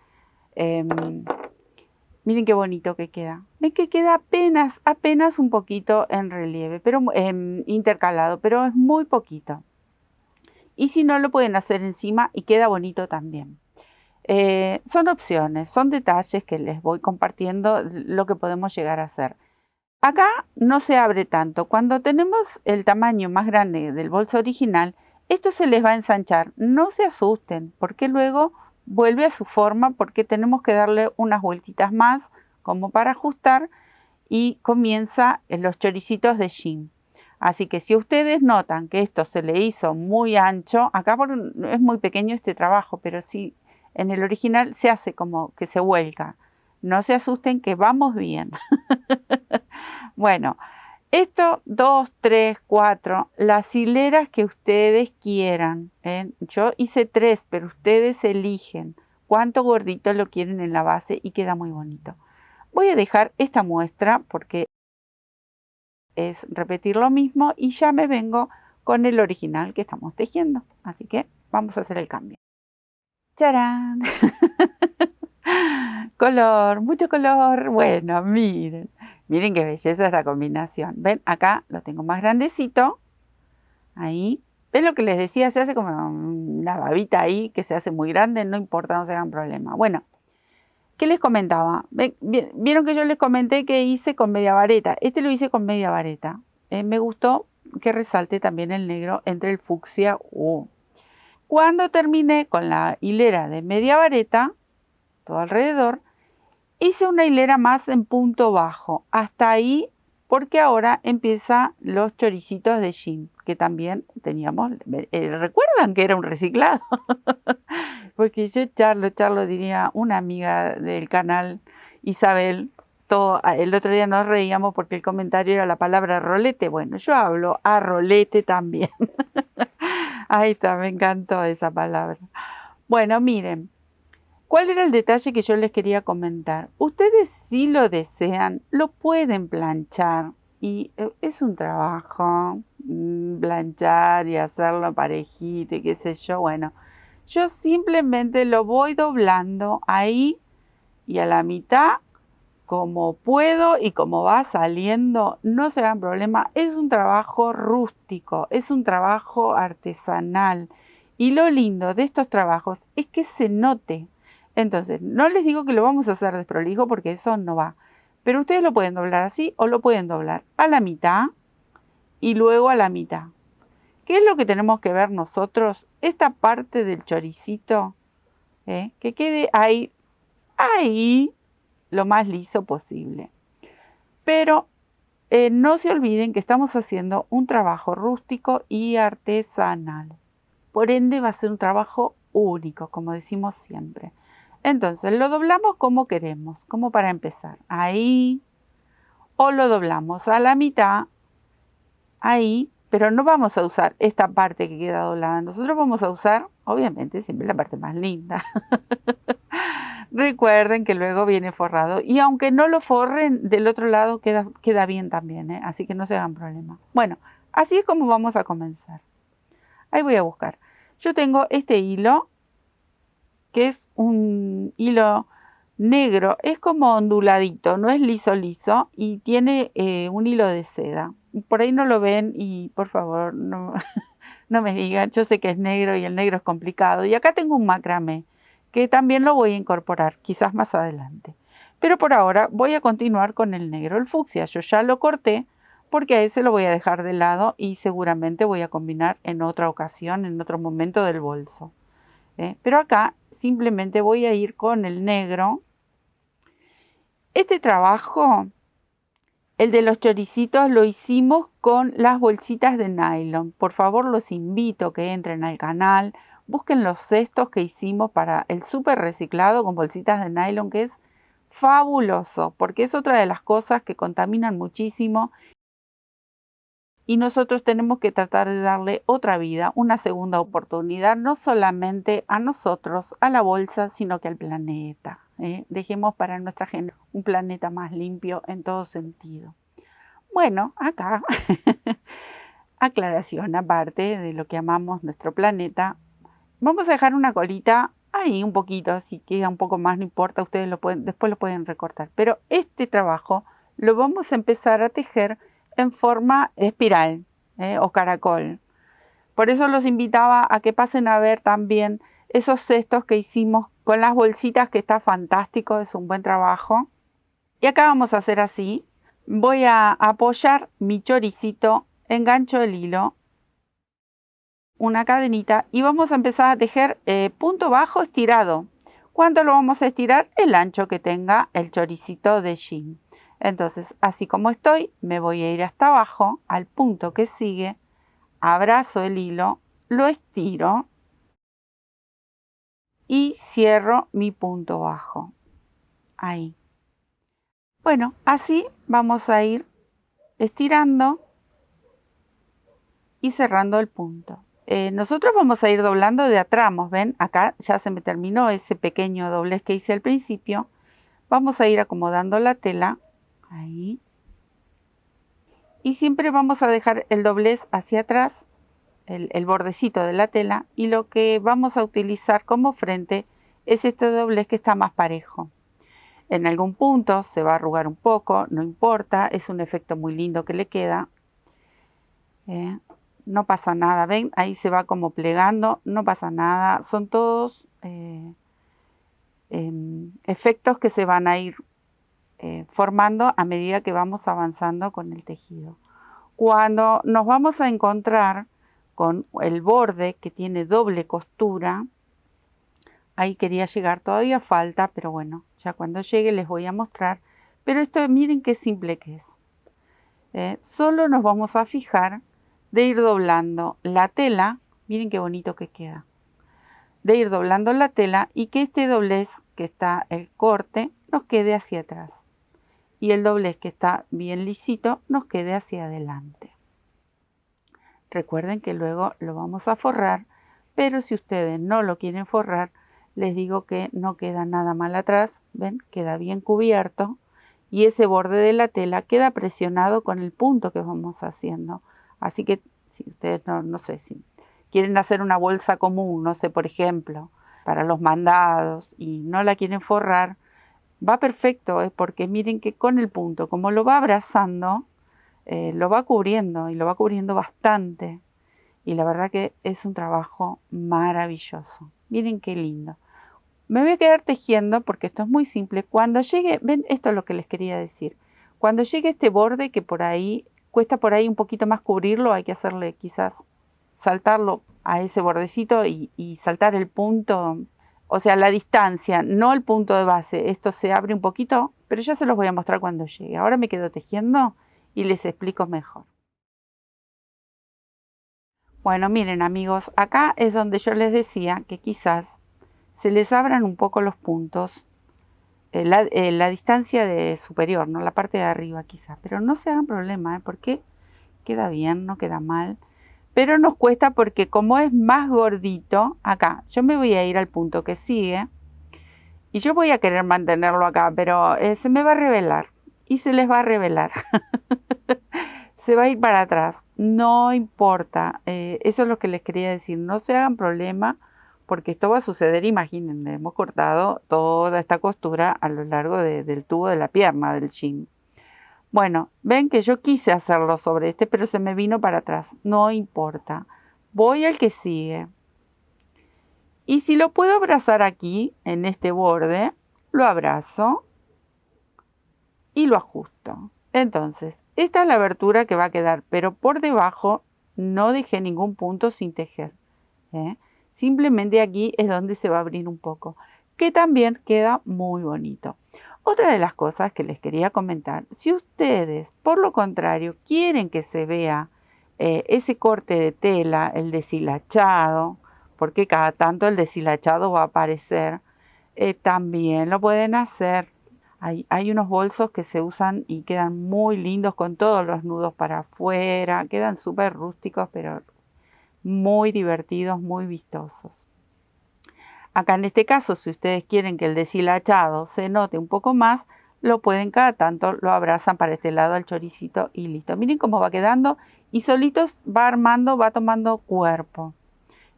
miren qué bonito que queda. Ven que queda apenas un poquito en relieve, pero intercalado, pero es muy poquito. Y si no, lo pueden hacer encima y queda bonito también. Son opciones, son detalles que les voy compartiendo lo que podemos llegar a hacer. Acá no se abre tanto. Cuando tenemos el tamaño más grande del bolso original, esto se les va a ensanchar. No se asusten, porque luego vuelve a su forma, porque tenemos que darle unas vueltitas más como para ajustar y comienza los choricitos de jean. Así que si ustedes notan que esto se le hizo muy ancho, acá es muy pequeño este trabajo, pero sí en el original se hace como que se vuelca. No se asusten que vamos bien. Bueno, esto 2, 3, 4, las hileras que ustedes quieran. Yo hice 3, pero ustedes eligen cuánto gordito lo quieren en la base y queda muy bonito. Voy a dejar esta muestra porque es repetir lo mismo y ya me vengo con el original que estamos tejiendo. Así que vamos a hacer el cambio. ¡Charán! Color, mucho color. Bueno, miren. Miren qué belleza esta combinación. ¿Ven? Acá lo tengo más grandecito. Ahí. ¿Ven lo que les decía? Se hace como una babita ahí que se hace muy grande. No importa, no se hagan problema. Bueno, ¿qué les comentaba? Vieron que yo les comenté que hice con media vareta. Este lo hice con media vareta. Me gustó que resalte también el negro entre el fucsia. Cuando terminé con la hilera de media vareta, todo alrededor, hice una hilera más en punto bajo, hasta ahí, porque ahora empiezan los choricitos de jean, que también teníamos, ¿recuerdan que era un reciclado? Porque yo charlo, diría una amiga del canal, Isabel, el otro día nos reíamos porque el comentario era la palabra rolete, bueno, yo hablo a rolete también. Ahí está, me encantó esa palabra. Bueno, miren, ¿cuál era el detalle que yo les quería comentar? Ustedes, si lo desean, lo pueden planchar y es un trabajo, planchar y hacerlo parejito y qué sé yo. Bueno, yo simplemente lo voy doblando ahí y a la mitad como puedo y como va saliendo, no se hagan problema, es un trabajo rústico, es un trabajo artesanal y lo lindo de estos trabajos es que se note. Entonces, no les digo que lo vamos a hacer desprolijo porque eso no va, pero ustedes lo pueden doblar así o lo pueden doblar a la mitad y luego a la mitad. ¿Qué es lo que tenemos que ver nosotros? Esta parte del choricito, que quede ahí, lo más liso posible. Pero no se olviden que estamos haciendo un trabajo rústico y artesanal. Por ende va a ser un trabajo único, como decimos siempre. Entonces lo doblamos como queremos, como para empezar. Ahí, o lo doblamos a la mitad, ahí, pero no vamos a usar esta parte que queda doblada. Nosotros vamos a usar, obviamente, siempre la parte más linda. Recuerden que luego viene forrado y aunque no lo forren, del otro lado queda bien también, así que no se hagan problema. Bueno, así es como vamos a comenzar. Ahí voy a buscar. Yo tengo este hilo, que es un hilo negro, es como onduladito, no es liso liso y tiene un hilo de seda. Por ahí no lo ven y por favor no, no me digan, yo sé que es negro y el negro es complicado. Y acá tengo un macramé, que también lo voy a incorporar, quizás más adelante. Pero por ahora voy a continuar con el negro, el fucsia. Yo ya lo corté porque a ese lo voy a dejar de lado y seguramente voy a combinar en otra ocasión, en otro momento del bolso. Pero acá simplemente voy a ir con el negro. Este trabajo, el de los choricitos, lo hicimos con las bolsitas de nylon. Por favor, los invito a que entren al canal. Busquen los cestos que hicimos para el súper reciclado con bolsitas de nylon, que es fabuloso, porque es otra de las cosas que contaminan muchísimo y nosotros tenemos que tratar de darle otra vida, una segunda oportunidad, no solamente a nosotros, a la bolsa, sino que al planeta. Dejemos para nuestra gente un planeta más limpio en todo sentido. Bueno, acá, aclaración aparte de lo que amamos nuestro planeta, vamos a dejar una colita ahí un poquito, si queda un poco más no importa, ustedes después lo pueden recortar. Pero este trabajo lo vamos a empezar a tejer en forma espiral o caracol. Por eso los invitaba a que pasen a ver también esos cestos que hicimos con las bolsitas, que está fantástico, es un buen trabajo. Y acá vamos a hacer así. Voy a apoyar mi choricito, engancho el hilo, una cadenita y vamos a empezar a tejer punto bajo estirado. ¿Cuánto lo vamos a estirar? El ancho que tenga el choricito de jean. Entonces, así como estoy, me voy a ir hasta abajo, al punto que sigue, abrazo el hilo, lo estiro y cierro mi punto bajo. Ahí. Bueno, así vamos a ir estirando y cerrando el punto. Nosotros vamos a ir doblando de a tramos, ¿ven? Acá ya se me terminó ese pequeño doblez que hice al principio. Vamos a ir acomodando la tela, ahí. Y siempre vamos a dejar el doblez hacia atrás, el bordecito de la tela, y lo que vamos a utilizar como frente es este doblez que está más parejo. En algún punto se va a arrugar un poco, no importa, es un efecto muy lindo que le queda. No pasa nada, ven, ahí se va como plegando, no pasa nada, son todos efectos que se van a ir formando a medida que vamos avanzando con el tejido. Cuando nos vamos a encontrar con el borde que tiene doble costura, ahí quería llegar, todavía falta, pero bueno, ya cuando llegue les voy a mostrar, pero esto miren qué simple que es. Solo nos vamos a fijar de ir doblando la tela, miren qué bonito que queda, de ir doblando la tela y que este doblez que está el corte nos quede hacia atrás y el doblez que está bien lisito nos quede hacia adelante. Recuerden que luego lo vamos a forrar, pero si ustedes no lo quieren forrar, les digo que no queda nada mal atrás, ven, queda bien cubierto y ese borde de la tela queda presionado con el punto que vamos haciendo. Así que si ustedes no sé, si quieren hacer una bolsa común, no sé, por ejemplo, para los mandados y no la quieren forrar, va perfecto, porque miren que con el punto, como lo va abrazando, lo va cubriendo y lo va cubriendo bastante. Y la verdad que es un trabajo maravilloso. Miren qué lindo. Me voy a quedar tejiendo porque esto es muy simple. Cuando llegue, ven, esto es lo que les quería decir. Cuando llegue este borde que por ahí, cuesta por ahí un poquito más cubrirlo, hay que hacerle quizás saltarlo a ese bordecito y saltar el punto, o sea, la distancia, no el punto de base. Esto se abre un poquito, pero ya se los voy a mostrar cuando llegue. Ahora me quedo tejiendo y les explico mejor. Bueno, miren amigos, acá es donde yo les decía que quizás se les abran un poco los puntos, la distancia de superior, ¿no? La parte de arriba quizás, pero no se hagan problema, porque queda bien, no queda mal, pero nos cuesta porque como es más gordito, acá, yo me voy a ir al punto que sigue y yo voy a querer mantenerlo acá, pero se me va a revelar y se les va a revelar. Se va a ir para atrás, no importa, eso es lo que les quería decir, no se hagan problema porque esto va a suceder, imagínense, hemos cortado toda esta costura a lo largo del tubo de la pierna del jean. Bueno, ven que yo quise hacerlo sobre este, pero se me vino para atrás, no importa, voy al que sigue. Y si lo puedo abrazar aquí, en este borde, lo abrazo y lo ajusto. Entonces, esta es la abertura que va a quedar, pero por debajo no dejé ningún punto sin tejer, ¿eh? Simplemente aquí es donde se va a abrir un poco, que también queda muy bonito. Otra de las cosas que les quería comentar, si ustedes, por lo contrario, quieren que se vea ese corte de tela, el deshilachado, porque cada tanto el deshilachado va a aparecer, también lo pueden hacer. Hay unos bolsos que se usan y quedan muy lindos con todos los nudos para afuera, quedan súper rústicos, pero muy divertidos, muy vistosos. Acá en este caso, si ustedes quieren que el deshilachado se note un poco más, lo pueden cada tanto, lo abrazan para este lado al choricito y listo. Miren cómo va quedando y solitos va armando, va tomando cuerpo.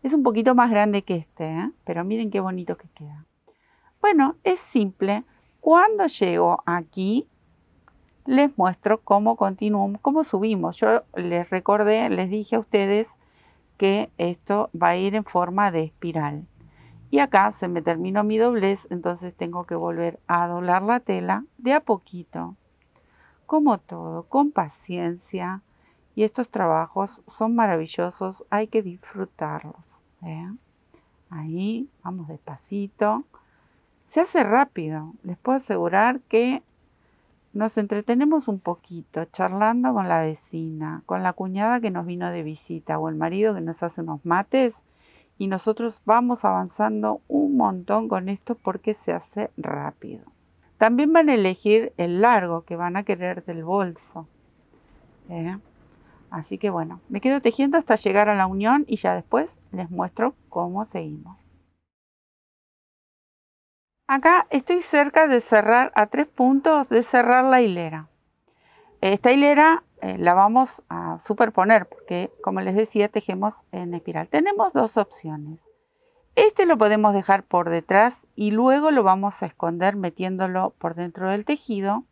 Es un poquito más grande que este, pero miren qué bonito que queda. Bueno, es simple. Cuando llego aquí, les muestro cómo continuamos, cómo subimos. Yo les recordé, les dije a ustedes que esto va a ir en forma de espiral. Y acá se me terminó mi doblez, entonces tengo que volver a doblar la tela de a poquito. Como todo, con paciencia. Y estos trabajos son maravillosos, hay que disfrutarlos. Ahí, vamos despacito. Se hace rápido, les puedo asegurar que nos entretenemos un poquito charlando con la vecina, con la cuñada que nos vino de visita o el marido que nos hace unos mates y nosotros vamos avanzando un montón con esto porque se hace rápido. También van a elegir el largo que van a querer del bolso. Así que bueno, me quedo tejiendo hasta llegar a la unión y ya después les muestro cómo seguimos. Acá estoy cerca de cerrar a 3 puntos de cerrar la hilera. Esta hilera la vamos a superponer porque, como les decía, tejemos en espiral. Tenemos dos opciones. Este lo podemos dejar por detrás y luego lo vamos a esconder metiéndolo por dentro del tejido.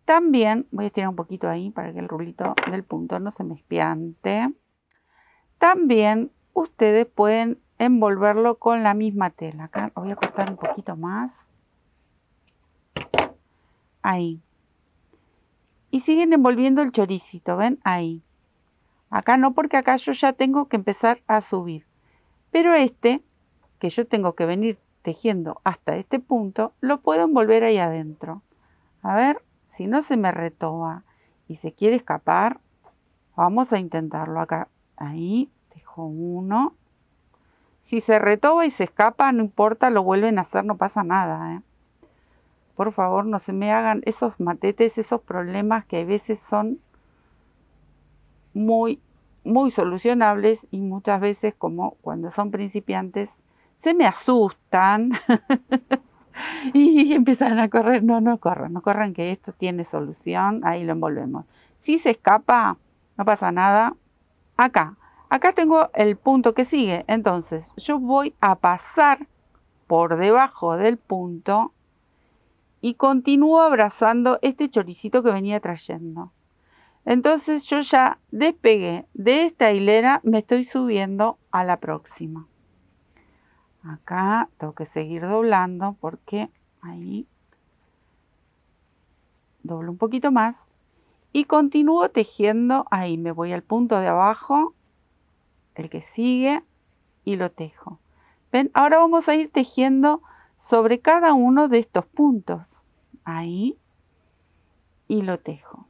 También voy a estirar un poquito ahí para que el rulito del punto no se me espiante. También ustedes pueden envolverlo con la misma tela. Acá lo voy a cortar un poquito más. Ahí. Y siguen envolviendo el choricito, ¿ven? Ahí. Acá no, porque acá yo ya tengo que empezar a subir. Pero este, que yo tengo que venir tejiendo hasta este punto, lo puedo envolver ahí adentro. A ver, si no se me retoba y se quiere escapar, vamos a intentarlo acá. Ahí, tejo uno. Si se retoba y se escapa, no importa, lo vuelven a hacer, no pasa nada, Por favor, no se me hagan esos matetes, esos problemas que a veces son muy muy solucionables y muchas veces, como cuando son principiantes, se me asustan y empiezan a correr. No corran, que esto tiene solución. Ahí lo envolvemos. Si se escapa, no pasa nada. Acá tengo el punto que sigue. Entonces yo voy a pasar por debajo del punto y continúo abrazando este choricito que venía trayendo. Entonces yo ya despegué de esta hilera, me estoy subiendo a la próxima. Acá tengo que seguir doblando porque ahí doblo un poquito más y continúo tejiendo. Ahí me voy al punto de abajo, el que sigue, y lo tejo. ¿Ven? Ahora vamos a ir tejiendo sobre cada uno de estos puntos. Ahí, y lo tejo.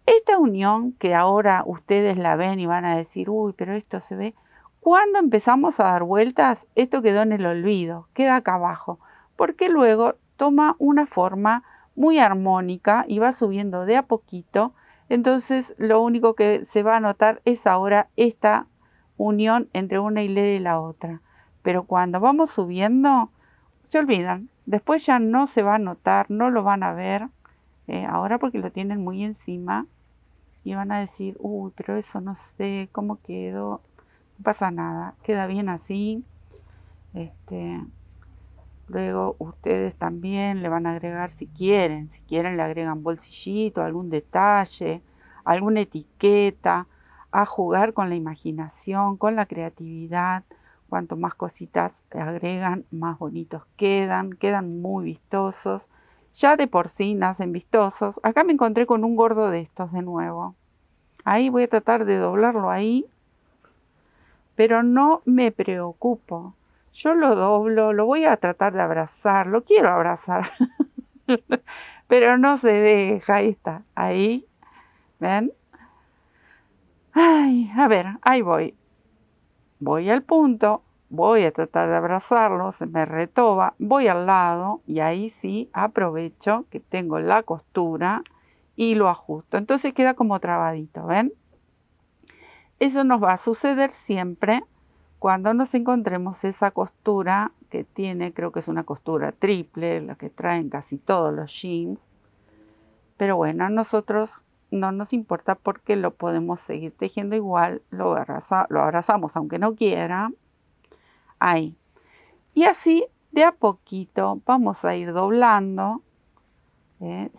Esta unión que ahora ustedes la ven y van a decir, uy, pero esto se ve. Cuando empezamos a dar vueltas, esto quedó en el olvido, queda acá abajo, porque luego toma una forma muy armónica y va subiendo de a poquito. Entonces lo único que se va a notar es ahora esta unión entre una hilera y la otra. Pero cuando vamos subiendo, se olvidan. Después ya no se va a notar, no lo van a ver. Ahora porque lo tienen muy encima y van a decir, uy, pero eso no sé cómo quedó. No pasa nada, queda bien así. Luego ustedes también le van a agregar, si quieren le agregan bolsillito, algún detalle, alguna etiqueta, a jugar con la imaginación, con la creatividad. Cuanto más cositas agregan, más bonitos quedan muy vistosos. Ya de por sí nacen vistosos. Acá me encontré con un gordo de estos de nuevo. Ahí voy a tratar de doblarlo ahí, pero no me preocupo. Yo lo doblo, lo voy a tratar de abrazar, lo quiero abrazar, pero no se deja. Ahí está, ahí, ¿ven? Ay, a ver, ahí voy. Voy al punto, voy a tratar de abrazarlo, se me retoba, voy al lado y ahí sí aprovecho que tengo la costura y lo ajusto. Entonces queda como trabadito, ¿ven? Eso nos va a suceder siempre cuando nos encontremos esa costura que tiene, creo que es una costura triple, la que traen casi todos los jeans. Pero bueno, a nosotros no nos importa porque lo podemos seguir tejiendo igual, lo abrazamos aunque no quiera. Ahí. Y así de a poquito vamos a ir doblando.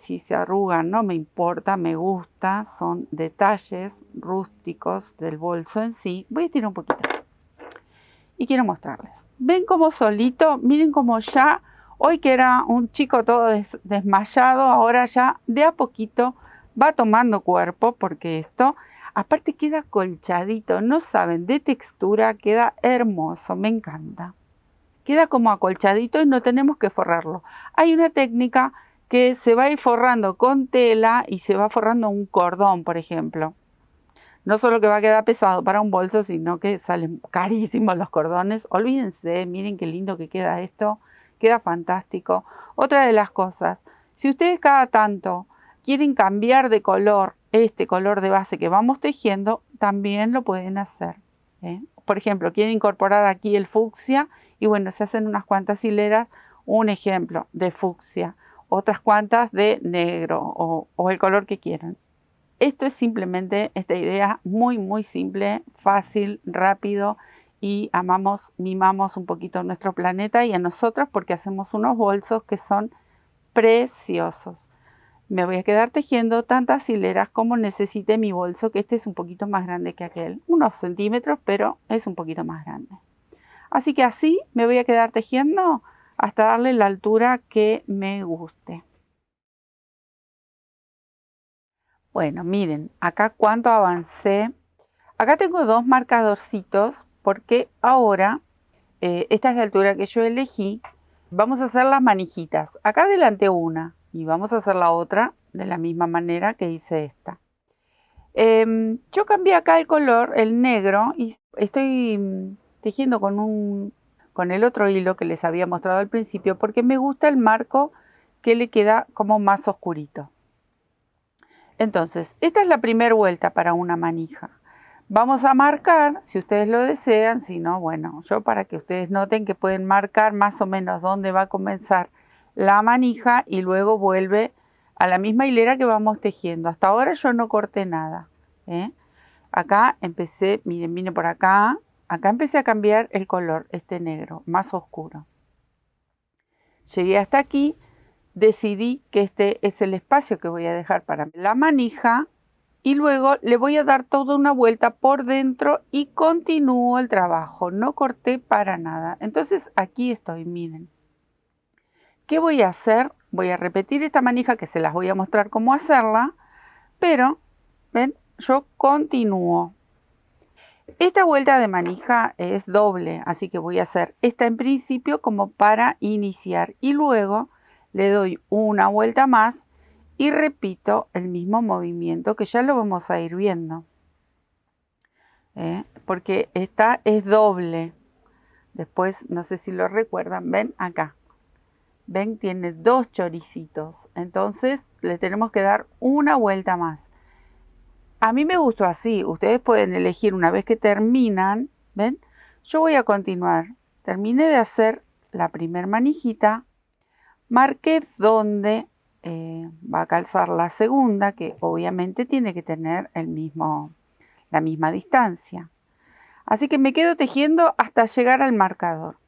Si se arrugan no me importa, me gusta, son detalles rústicos del bolso en sí. Voy a estirar un poquito y quiero mostrarles. Ven como solito, miren como ya, hoy que era un chico todo desmayado, ahora ya de a poquito va tomando cuerpo, porque esto aparte queda colchadito, no saben, de textura, queda hermoso, me encanta. Queda como acolchadito y no tenemos que forrarlo. Hay una técnica que se va a ir forrando con tela y se va forrando un cordón, por ejemplo. No solo que va a quedar pesado para un bolso, sino que salen carísimos los cordones. Olvídense, miren qué lindo que queda esto. Queda fantástico. Otra de las cosas, si ustedes cada tanto quieren cambiar de color, este color de base que vamos tejiendo, también lo pueden hacer. Por ejemplo, quieren incorporar aquí el fucsia y bueno, se hacen unas cuantas hileras, un ejemplo de fucsia, otras cuantas de negro o el color que quieran. Esto es simplemente esta idea muy simple, fácil, rápido, y mimamos un poquito nuestro planeta y a nosotros porque hacemos unos bolsos que son preciosos. Me voy a quedar tejiendo tantas hileras como necesite mi bolso, que este es un poquito más grande que aquel, unos centímetros, pero es un poquito más grande. Así que así me voy a quedar tejiendo hasta darle la altura que me guste. Bueno, miren, acá cuánto avancé. Acá tengo dos marcadorcitos porque ahora, esta es la altura que yo elegí. Vamos a hacer las manijitas. Acá adelante una y vamos a hacer la otra de la misma manera que hice esta. Yo cambié acá el color, el negro, y estoy tejiendo con el otro hilo que les había mostrado al principio porque me gusta el marco que le queda como más oscurito. Entonces, esta es la primera vuelta para una manija. Vamos a marcar, si ustedes lo desean, si no, bueno, yo para que ustedes noten que pueden marcar más o menos dónde va a comenzar la manija y luego vuelve a la misma hilera que vamos tejiendo. Hasta ahora yo no corté nada, ¿eh? Acá empecé, miren por acá empecé a cambiar el color, este negro, más oscuro. Llegué hasta aquí, decidí que este es el espacio que voy a dejar para la manija y luego le voy a dar toda una vuelta por dentro y continúo el trabajo, no corté para nada. Entonces aquí estoy, miren. ¿Qué voy a hacer? Voy a repetir esta manija que se las voy a mostrar cómo hacerla, pero, ven, yo continúo. Esta vuelta de manija es doble, así que voy a hacer esta en principio como para iniciar y luego le doy una vuelta más y repito el mismo movimiento que ya lo vamos a ir viendo, porque esta es doble. Después, no sé si lo recuerdan, ven acá, ven, tiene dos choricitos, entonces le tenemos que dar una vuelta más. A mí me gustó así, ustedes pueden elegir una vez que terminan, ven, yo voy a continuar. Terminé de hacer la primer manijita, marqué donde va a calzar la segunda, que obviamente tiene que tener la misma distancia. Así que me quedo tejiendo hasta llegar al marcador.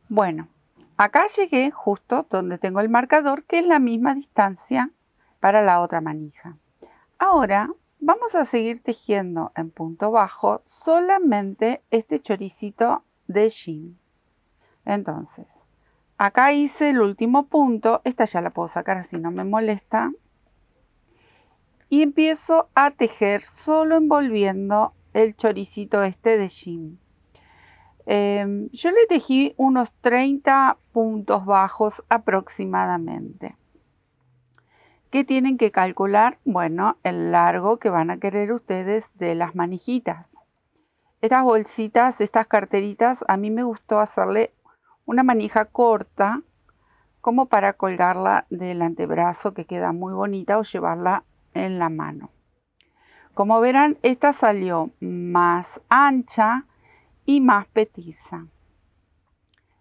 Bueno, acá llegué justo donde tengo el marcador, que es la misma distancia para la otra manija. Ahora vamos a seguir tejiendo en punto bajo solamente este choricito de jean. Entonces, acá hice el último punto, esta ya la puedo sacar así no me molesta. Y empiezo a tejer solo envolviendo el choricito este de jean. Yo le tejí unos 30 puntos bajos aproximadamente. ¿Qué tienen que calcular? Bueno, el largo que van a querer ustedes de las manijitas. Estas bolsitas, estas carteritas, a mí me gustó hacerle una manija corta, como para colgarla del antebrazo, que queda muy bonita, o llevarla en la mano. Como verán, esta salió más ancha y más petiza.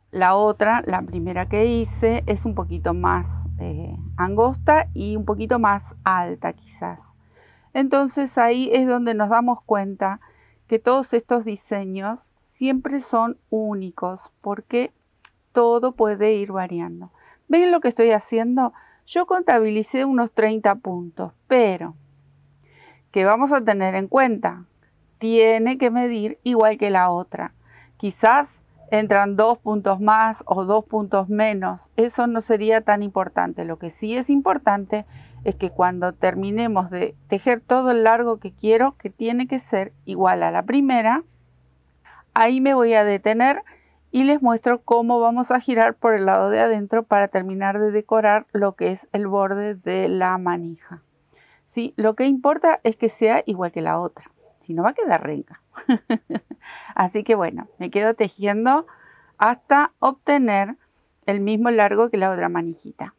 La otra, la primera que hice, es un poquito más angosta y un poquito más alta quizás. Entonces ahí es donde nos damos cuenta que todos estos diseños siempre son únicos, porque todo puede ir variando. ¿Ven lo que estoy haciendo? Yo contabilicé unos 30 puntos, pero ¿qué vamos a tener en cuenta? Tiene que medir igual que la otra. Quizás entran 2 puntos más o 2 puntos menos. Eso no sería tan importante. Lo que sí es importante es que cuando terminemos de tejer todo el largo que quiero, que tiene que ser igual a la primera, ahí me voy a detener y les muestro cómo vamos a girar por el lado de adentro para terminar de decorar lo que es el borde de la manija. ¿Sí? Lo que importa es que sea igual que la otra, si no va a quedar renga. Así que bueno, me quedo tejiendo hasta obtener el mismo largo que la otra manijita.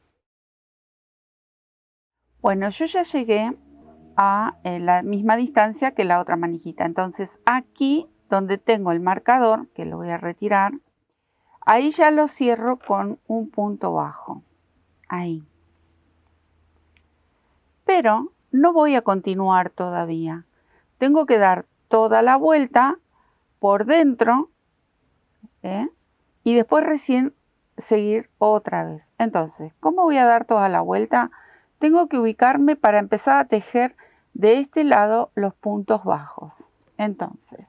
Bueno, yo ya llegué a la misma distancia que la otra manijita. Entonces aquí donde tengo el marcador, que lo voy a retirar, ahí ya lo cierro con un punto bajo. Ahí. Pero no voy a continuar todavía. Tengo que dar toda la vuelta por dentro, y después recién seguir otra vez. Entonces, ¿cómo voy a dar toda la vuelta? Tengo que ubicarme para empezar a tejer de este lado los puntos bajos. Entonces,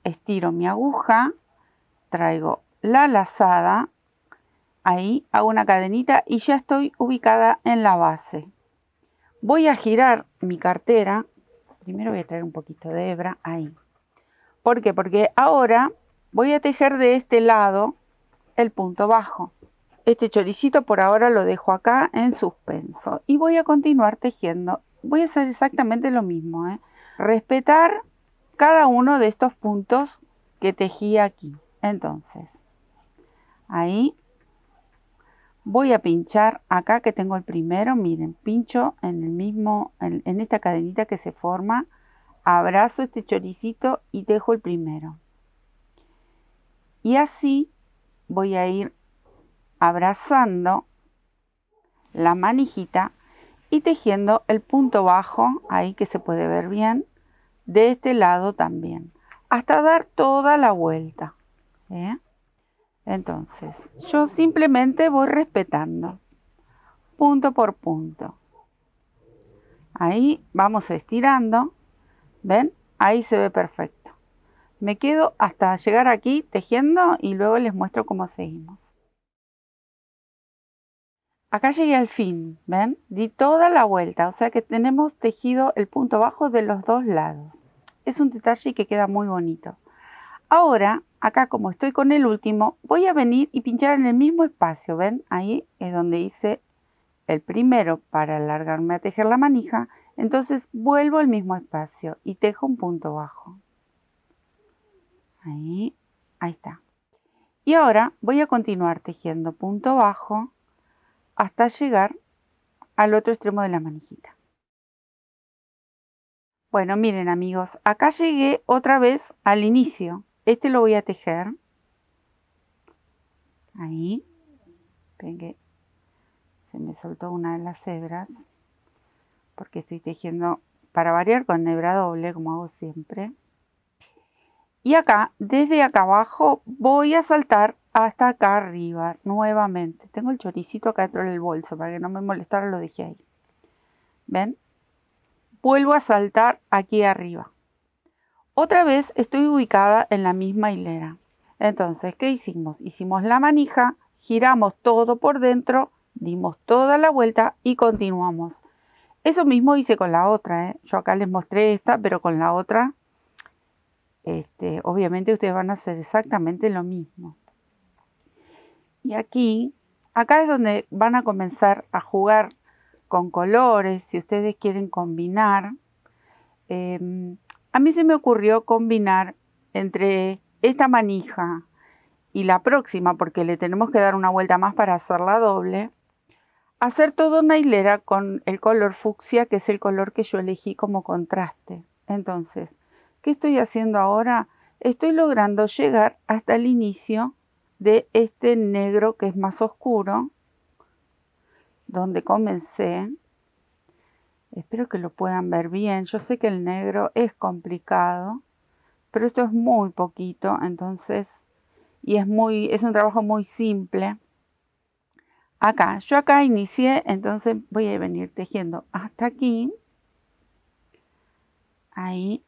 estiro mi aguja, traigo la lazada, ahí hago una cadenita y ya estoy ubicada en la base. Voy a girar mi cartera, primero voy a traer un poquito de hebra, ahí. ¿Por qué? Porque ahora voy a tejer de este lado el punto bajo. Este choricito por ahora lo dejo acá en suspenso y voy a continuar tejiendo. Voy a hacer exactamente lo mismo, respetar cada uno de estos puntos que tejí aquí. Entonces, ahí voy a pinchar acá que tengo el primero, miren, pincho en el mismo, en esta cadenita que se forma, abrazo este choricito y dejo el primero. Y así voy a ir abrazando la manijita y tejiendo el punto bajo, ahí que se puede ver bien, de este lado también, hasta dar toda la vuelta. Entonces, yo simplemente voy respetando, punto por punto. Ahí vamos estirando, ¿ven? Ahí se ve perfecto. Me quedo hasta llegar aquí tejiendo y luego les muestro cómo seguimos. Acá llegué al fin, ¿ven? Di toda la vuelta, o sea que tenemos tejido el punto bajo de los dos lados. Es un detalle que queda muy bonito. Ahora, acá como estoy con el último, voy a venir y pinchar en el mismo espacio, ¿ven? Ahí es donde hice el primero para alargarme a tejer la manija. Entonces vuelvo al mismo espacio y tejo un punto bajo. Ahí está. Y ahora voy a continuar tejiendo punto bajo hasta llegar al otro extremo de la manijita. Bueno, miren amigos, acá llegué otra vez al inicio. Este lo voy a tejer. Ahí. Ven, se me soltó una de las hebras porque estoy tejiendo para variar con hebra doble como hago siempre. Y acá, desde acá abajo, voy a saltar hasta acá arriba nuevamente. Tengo el choricito acá dentro del bolso para que no me molestara, lo dejé ahí. ¿Ven? Vuelvo a saltar aquí arriba. Otra vez estoy ubicada en la misma hilera. Entonces, ¿qué hicimos? Hicimos la manija, giramos todo por dentro, dimos toda la vuelta y continuamos. Eso mismo hice con la otra, Yo acá les mostré esta, pero con la otra, obviamente ustedes van a hacer exactamente lo mismo. Y aquí, acá es donde van a comenzar a jugar con colores, si ustedes quieren combinar. A mí se me ocurrió combinar entre esta manija y la próxima, porque le tenemos que dar una vuelta más para hacerla doble, hacer toda una hilera con el color fucsia, que es el color que yo elegí como contraste. Entonces, ¿qué estoy haciendo ahora? Estoy logrando llegar hasta el inicio de este negro que es más oscuro, donde comencé. Espero que lo puedan ver bien. Yo sé que el negro es complicado, pero esto es muy poquito, entonces, y es un trabajo muy simple. Yo acá inicié, entonces voy a venir tejiendo hasta aquí. Ahí.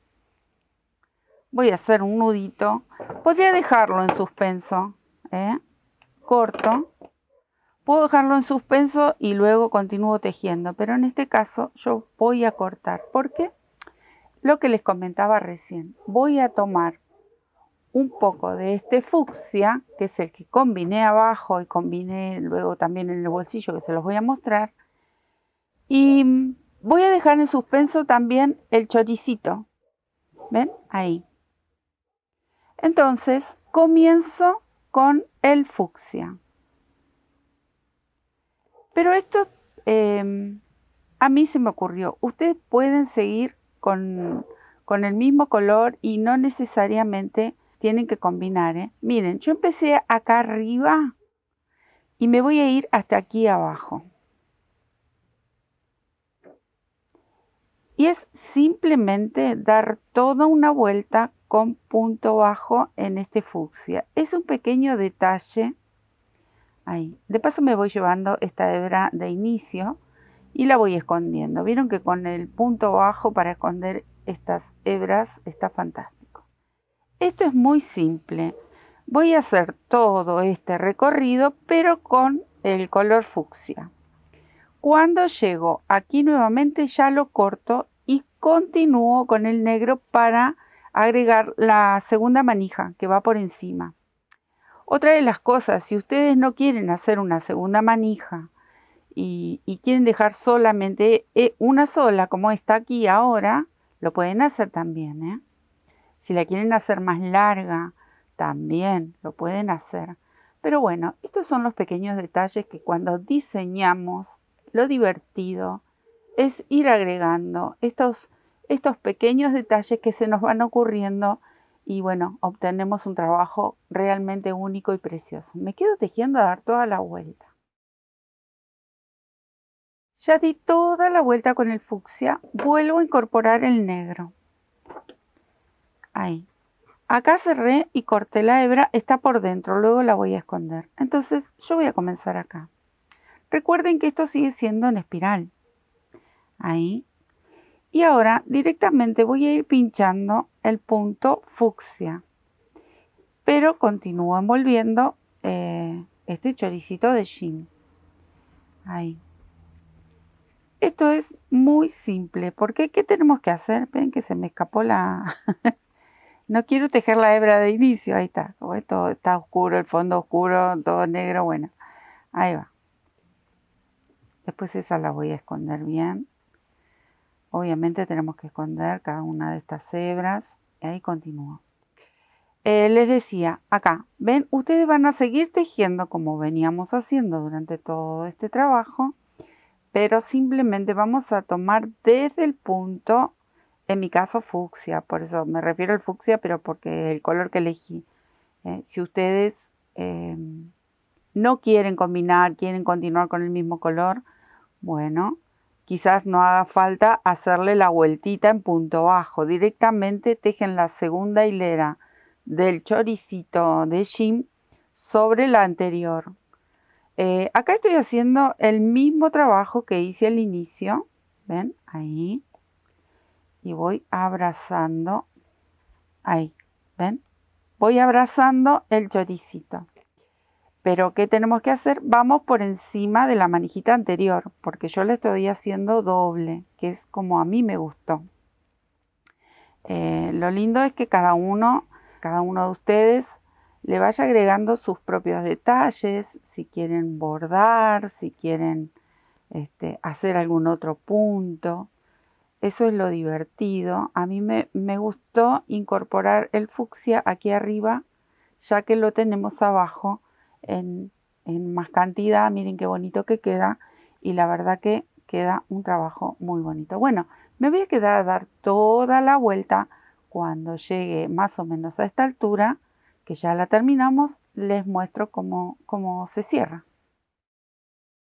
Voy a hacer un nudito. Podría dejarlo en suspenso, corto. Puedo dejarlo en suspenso y luego continúo tejiendo, pero en este caso yo voy a cortar, porque lo que les comentaba recién, voy a tomar un poco de este fucsia, que es el que combiné abajo y combiné luego también en el bolsillo, que se los voy a mostrar, y voy a dejar en suspenso también el choricito, ¿ven? Ahí. Entonces comienzo con el fucsia. Pero esto a mí se me ocurrió. Ustedes pueden seguir con el mismo color y no necesariamente tienen que combinar. Miren, yo empecé acá arriba y me voy a ir hasta aquí abajo. Y es simplemente dar toda una vuelta con punto bajo en este fucsia. Es un pequeño detalle. Ahí. De paso me voy llevando esta hebra de inicio y la voy escondiendo. Vieron que con el punto bajo para esconder estas hebras está fantástico. Esto es muy simple. Voy a hacer todo este recorrido, pero con el color fucsia. Cuando llego aquí nuevamente ya lo corto y continúo con el negro para agregar la segunda manija que va por encima. Otra de las cosas, si ustedes no quieren hacer una segunda manija y quieren dejar solamente una sola, como está aquí ahora, lo pueden hacer también, Si la quieren hacer más larga, también lo pueden hacer. Pero bueno, estos son los pequeños detalles que cuando diseñamos, lo divertido es ir agregando estos pequeños detalles que se nos van ocurriendo y bueno, obtenemos un trabajo realmente único y precioso. Me quedo tejiendo a dar toda la vuelta. Ya di toda la vuelta con el fucsia, vuelvo a incorporar el negro. Ahí. Acá cerré y corté la hebra, está por dentro, luego la voy a esconder. Entonces yo voy a comenzar acá. Recuerden que esto sigue siendo en espiral. Ahí. Y ahora directamente voy a ir pinchando el punto fucsia. Pero continúo envolviendo este choricito de jean. Ahí. Esto es muy simple. Porque ¿qué tenemos que hacer? Ven que se me escapó la... No quiero tejer la hebra de inicio. Ahí está. Todo está oscuro, el fondo oscuro, todo negro. Bueno, ahí va. Después esa la voy a esconder bien. Obviamente tenemos que esconder cada una de estas hebras. Y ahí continúo. Les decía, acá, ven, ustedes van a seguir tejiendo como veníamos haciendo durante todo este trabajo. Pero simplemente vamos a tomar desde el punto, en mi caso fucsia, por eso me refiero al fucsia, pero porque el color que elegí. Si ustedes no quieren combinar, quieren continuar con el mismo color, bueno, quizás no haga falta hacerle la vueltita en punto bajo. Directamente tejen la segunda hilera del choricito de jean sobre la anterior. Acá estoy haciendo el mismo trabajo que hice al inicio, ven, ahí, y voy abrazando, ahí, ven, voy abrazando el choricito. Pero ¿qué tenemos que hacer? Vamos por encima de la manijita anterior, porque yo le estoy haciendo doble, que es como a mí me gustó. Lo lindo es que cada uno de ustedes le vaya agregando sus propios detalles, si quieren bordar, si quieren hacer algún otro punto. Eso es lo divertido. A mí me gustó incorporar el fucsia aquí arriba, ya que lo tenemos abajo en más cantidad. Miren qué bonito que queda y la verdad que queda un trabajo muy bonito. Bueno, me voy a quedar a dar toda la vuelta. Cuando llegue más o menos a esta altura, que ya la terminamos, les muestro cómo se cierra.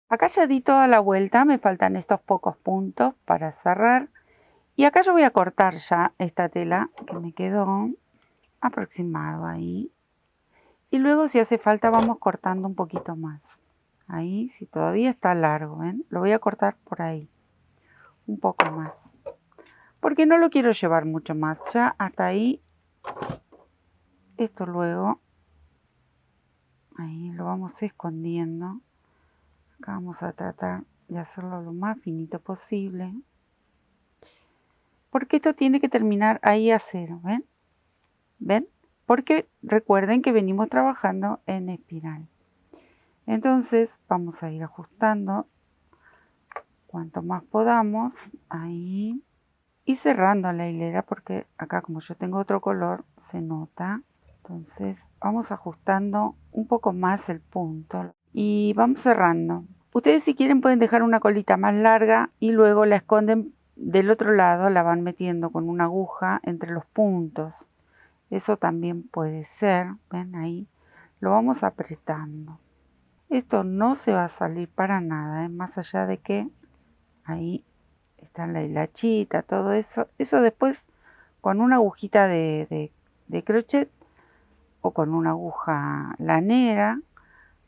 Acá ya di toda la vuelta, me faltan estos pocos puntos para cerrar. Y acá yo voy a cortar ya esta tela que me quedó aproximado ahí. Y luego si hace falta vamos cortando un poquito más. Ahí, si todavía está largo, ¿ven? Lo voy a cortar por ahí, un poco más. Porque no lo quiero llevar mucho más, ya hasta ahí. Esto luego, ahí lo vamos escondiendo. Acá vamos a tratar de hacerlo lo más finito posible. Porque esto tiene que terminar ahí a cero, ¿ven? ¿Ven? Porque recuerden que venimos trabajando en espiral. Entonces vamos a ir ajustando cuanto más podamos, ahí. Y cerrando la hilera porque acá como yo tengo otro color, se nota. Entonces vamos ajustando un poco más el punto y vamos cerrando. Ustedes si quieren pueden dejar una colita más larga y luego la esconden del otro lado, la van metiendo con una aguja entre los puntos. Eso también puede ser, ven ahí, lo vamos apretando. Esto no se va a salir para nada, más allá de que ahí está la hilachita, todo eso. Eso después con una agujita de crochet o con una aguja lanera.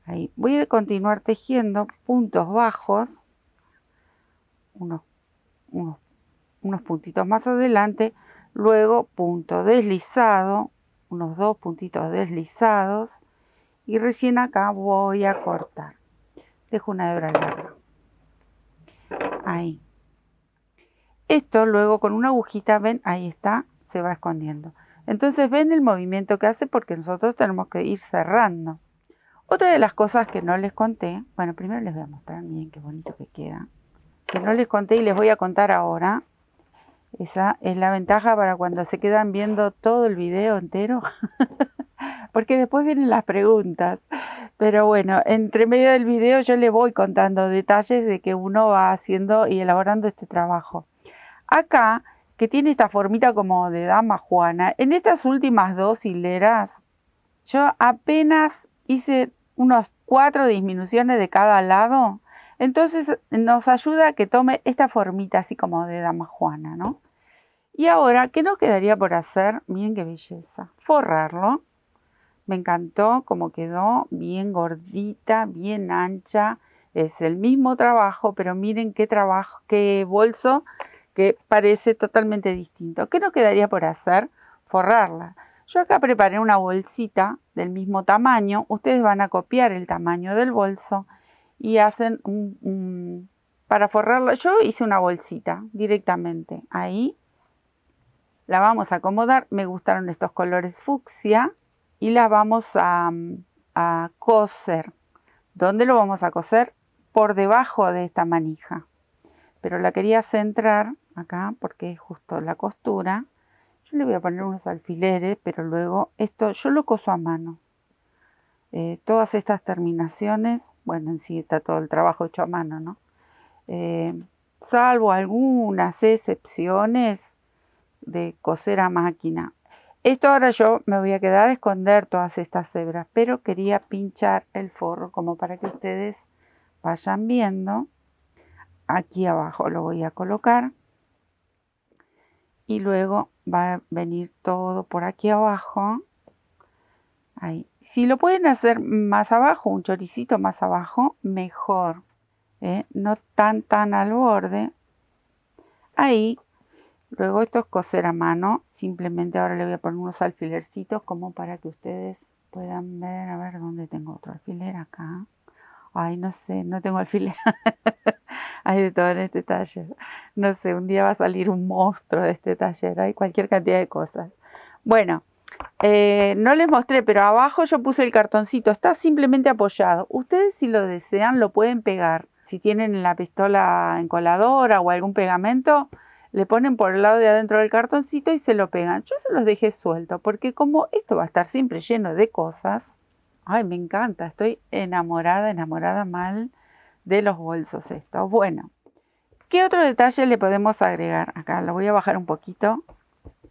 Ahí voy a continuar tejiendo puntos bajos, unos puntitos más adelante, luego punto deslizado, unos 2 puntitos deslizados y recién acá voy a cortar. Dejo una hebra larga. Ahí. Esto luego con una agujita, ven, ahí está, se va escondiendo. Entonces ven el movimiento que hace porque nosotros tenemos que ir cerrando. Otra de las cosas que no les conté, bueno, primero les voy a mostrar, miren qué bonito que queda. Que no les conté y les voy a contar ahora. Esa es la ventaja para cuando se quedan viendo todo el video entero. porque después vienen las preguntas. Pero bueno, entre medio del video yo le voy contando detalles de que uno va haciendo y elaborando este trabajo. Acá, que tiene esta formita como de dama juana, en estas últimas 2 hileras, yo apenas hice unos 4 disminuciones de cada lado. Entonces nos ayuda a que tome esta formita así como de dama juana, ¿no? Y ahora, ¿qué nos quedaría por hacer? Miren qué belleza. Forrarlo. Me encantó cómo quedó, bien gordita, bien ancha. Es el mismo trabajo, pero miren qué trabajo, qué bolso, que parece totalmente distinto. ¿Qué nos quedaría por hacer? Forrarla. Yo acá preparé una bolsita del mismo tamaño. Ustedes van a copiar el tamaño del bolso y hacen para forrarla. Yo hice una bolsita directamente. Ahí la vamos a acomodar. Me gustaron estos colores fucsia y la vamos a coser. ¿Dónde lo vamos a coser? Por debajo de esta manija. Pero la quería centrar acá porque es justo la costura. Yo le voy a poner unos alfileres, pero luego esto yo lo coso a mano. Todas estas terminaciones, bueno, en sí está todo el trabajo hecho a mano, ¿no? Salvo algunas excepciones de coser a máquina. Esto ahora yo me voy a quedar a esconder todas estas hebras, pero quería pinchar el forro como para que ustedes vayan viendo. Aquí abajo lo voy a colocar y luego va a venir todo por aquí abajo. Ahí. Si lo pueden hacer más abajo, un choricito más abajo, mejor. No tan al borde. Ahí. Luego esto es coser a mano. Simplemente ahora le voy a poner unos alfilercitos como para que ustedes puedan ver. A ver, ¿dónde tengo otro alfiler? Acá. Ay, no sé, no tengo alfiler. Hay de todo en este taller. No sé, un día va a salir un monstruo de este taller. Hay cualquier cantidad de cosas. Bueno, no les mostré, pero abajo yo puse el cartoncito. Está simplemente apoyado. Ustedes, si lo desean, lo pueden pegar. Si tienen la pistola encoladora o algún pegamento, le ponen por el lado de adentro del cartoncito y se lo pegan. Yo se los dejé suelto porque como esto va a estar siempre lleno de cosas. Ay, me encanta. Estoy enamorada mal de los bolsos estos. Bueno, ¿qué otro detalle le podemos agregar? Acá lo voy a bajar un poquito.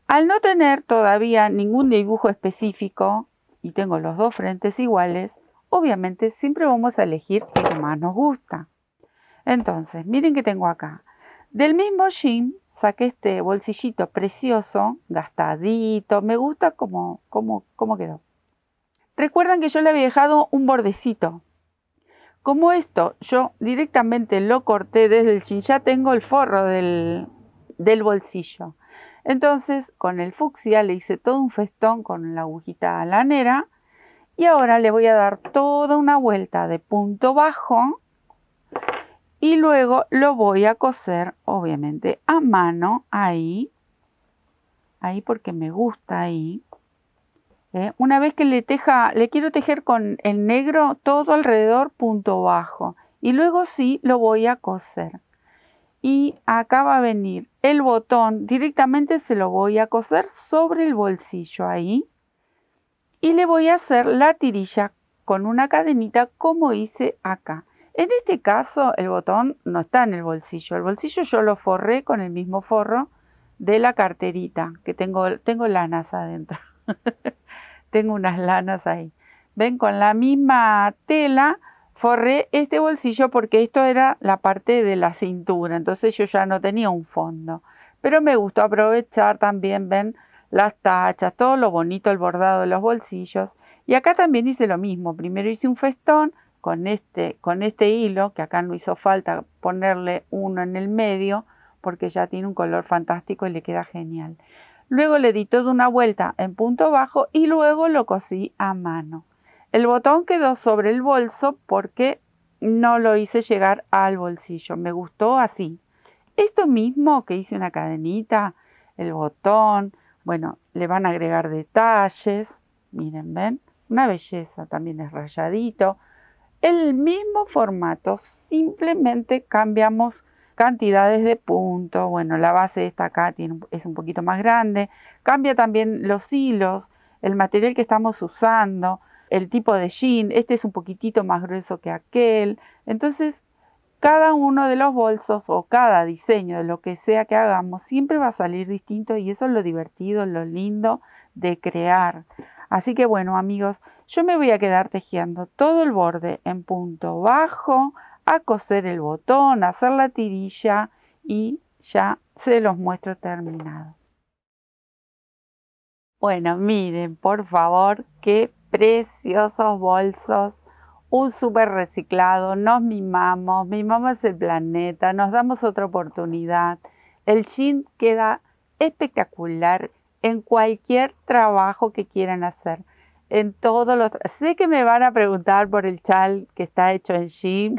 Al no tener todavía ningún dibujo específico y tengo los dos frentes iguales, obviamente siempre vamos a elegir el que más nos gusta. Entonces, miren que tengo acá. Del mismo jean saqué este bolsillito precioso, gastadito. Me gusta cómo quedó. Recuerdan que yo le había dejado un bordecito. Como esto yo directamente lo corté desde el jean, ya tengo el forro del bolsillo. Entonces con el fucsia le hice todo un festón con la agujita lanera y ahora le voy a dar toda una vuelta de punto bajo y luego lo voy a coser obviamente a mano ahí porque me gusta ahí. Una vez que le quiero tejer con el negro todo alrededor punto bajo y luego sí lo voy a coser. Y acá va a venir el botón, directamente se lo voy a coser sobre el bolsillo ahí. Y le voy a hacer la tirilla con una cadenita como hice acá. En este caso el botón no está en el bolsillo yo lo forré con el mismo forro de la carterita, que tengo lanas adentro. Tengo unas lanas ahí. Ven, con la misma tela forré este bolsillo porque esto era la parte de la cintura. Entonces yo ya no tenía un fondo. Pero me gustó aprovechar también, ven, las tachas, todo lo bonito, el bordado de los bolsillos. Y acá también hice lo mismo. Primero hice un festón con este hilo, que acá no hizo falta ponerle uno en el medio porque ya tiene un color fantástico y le queda genial. Luego le di toda una vuelta en punto bajo y luego lo cosí a mano. El botón quedó sobre el bolso porque no lo hice llegar al bolsillo. Me gustó así. Esto mismo que hice una cadenita, el botón, bueno, le van a agregar detalles. Miren, ven, una belleza, también es rayadito. El mismo formato, simplemente cambiamos cantidades de puntos. Bueno, la base esta acá es un poquito más grande. Cambia también los hilos. el material que estamos usando, el tipo de jean, este es un poquitito más grueso que aquel. Entonces, cada uno de los bolsos o cada diseño de lo que sea que hagamos siempre va a salir distinto y eso es lo divertido, lo lindo de crear. Así que bueno, amigos, yo me voy a quedar tejiendo todo el borde en punto bajo, a coser el botón, a hacer la tirilla y ya se los muestro terminado. Bueno, miren, por favor, qué preciosos bolsos. Un súper reciclado, nos mimamos el planeta, nos damos otra oportunidad. El jean queda espectacular en cualquier trabajo que quieran hacer. En todos los... Sé que me van a preguntar por el chal que está hecho en jean.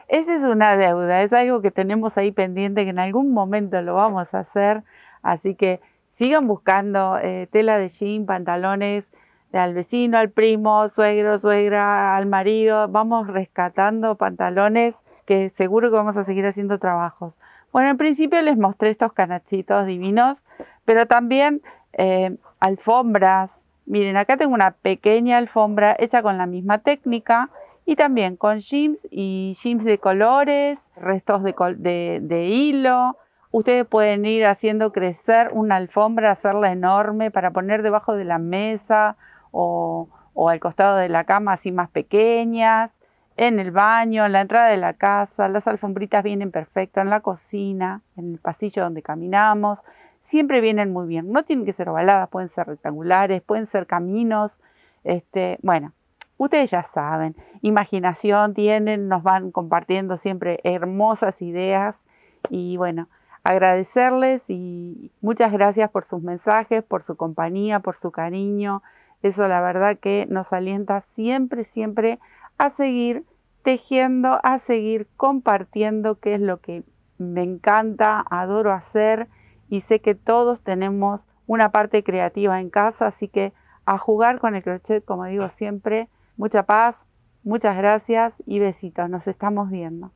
Esa es una deuda, es algo que tenemos ahí pendiente que en algún momento lo vamos a hacer. Así que sigan buscando tela de jean, pantalones al vecino, al primo, suegro, suegra, al marido. Vamos rescatando pantalones que seguro que vamos a seguir haciendo trabajos. Bueno, en principio les mostré estos canastitos divinos, pero también alfombras. Miren, acá tengo una pequeña alfombra hecha con la misma técnica y también con jeans y jeans de colores, restos de hilo. Ustedes pueden ir haciendo crecer una alfombra, hacerla enorme para poner debajo de la mesa o al costado de la cama, así más pequeñas, en el baño, en la entrada de la casa. Las alfombritas vienen perfectas en la cocina, en el pasillo donde caminamos. Siempre vienen muy bien. No tienen que ser ovaladas, pueden ser rectangulares, pueden ser caminos. Bueno, ustedes ya saben, imaginación tienen, nos van compartiendo siempre hermosas ideas y bueno, agradecerles y muchas gracias por sus mensajes, por su compañía, por su cariño. Eso la verdad que nos alienta siempre, siempre a seguir tejiendo, a seguir compartiendo, que es lo que me encanta, adoro hacer y sé que todos tenemos una parte creativa en casa, así que a jugar con el crochet, como digo siempre, mucha paz, muchas gracias y besitos, nos estamos viendo.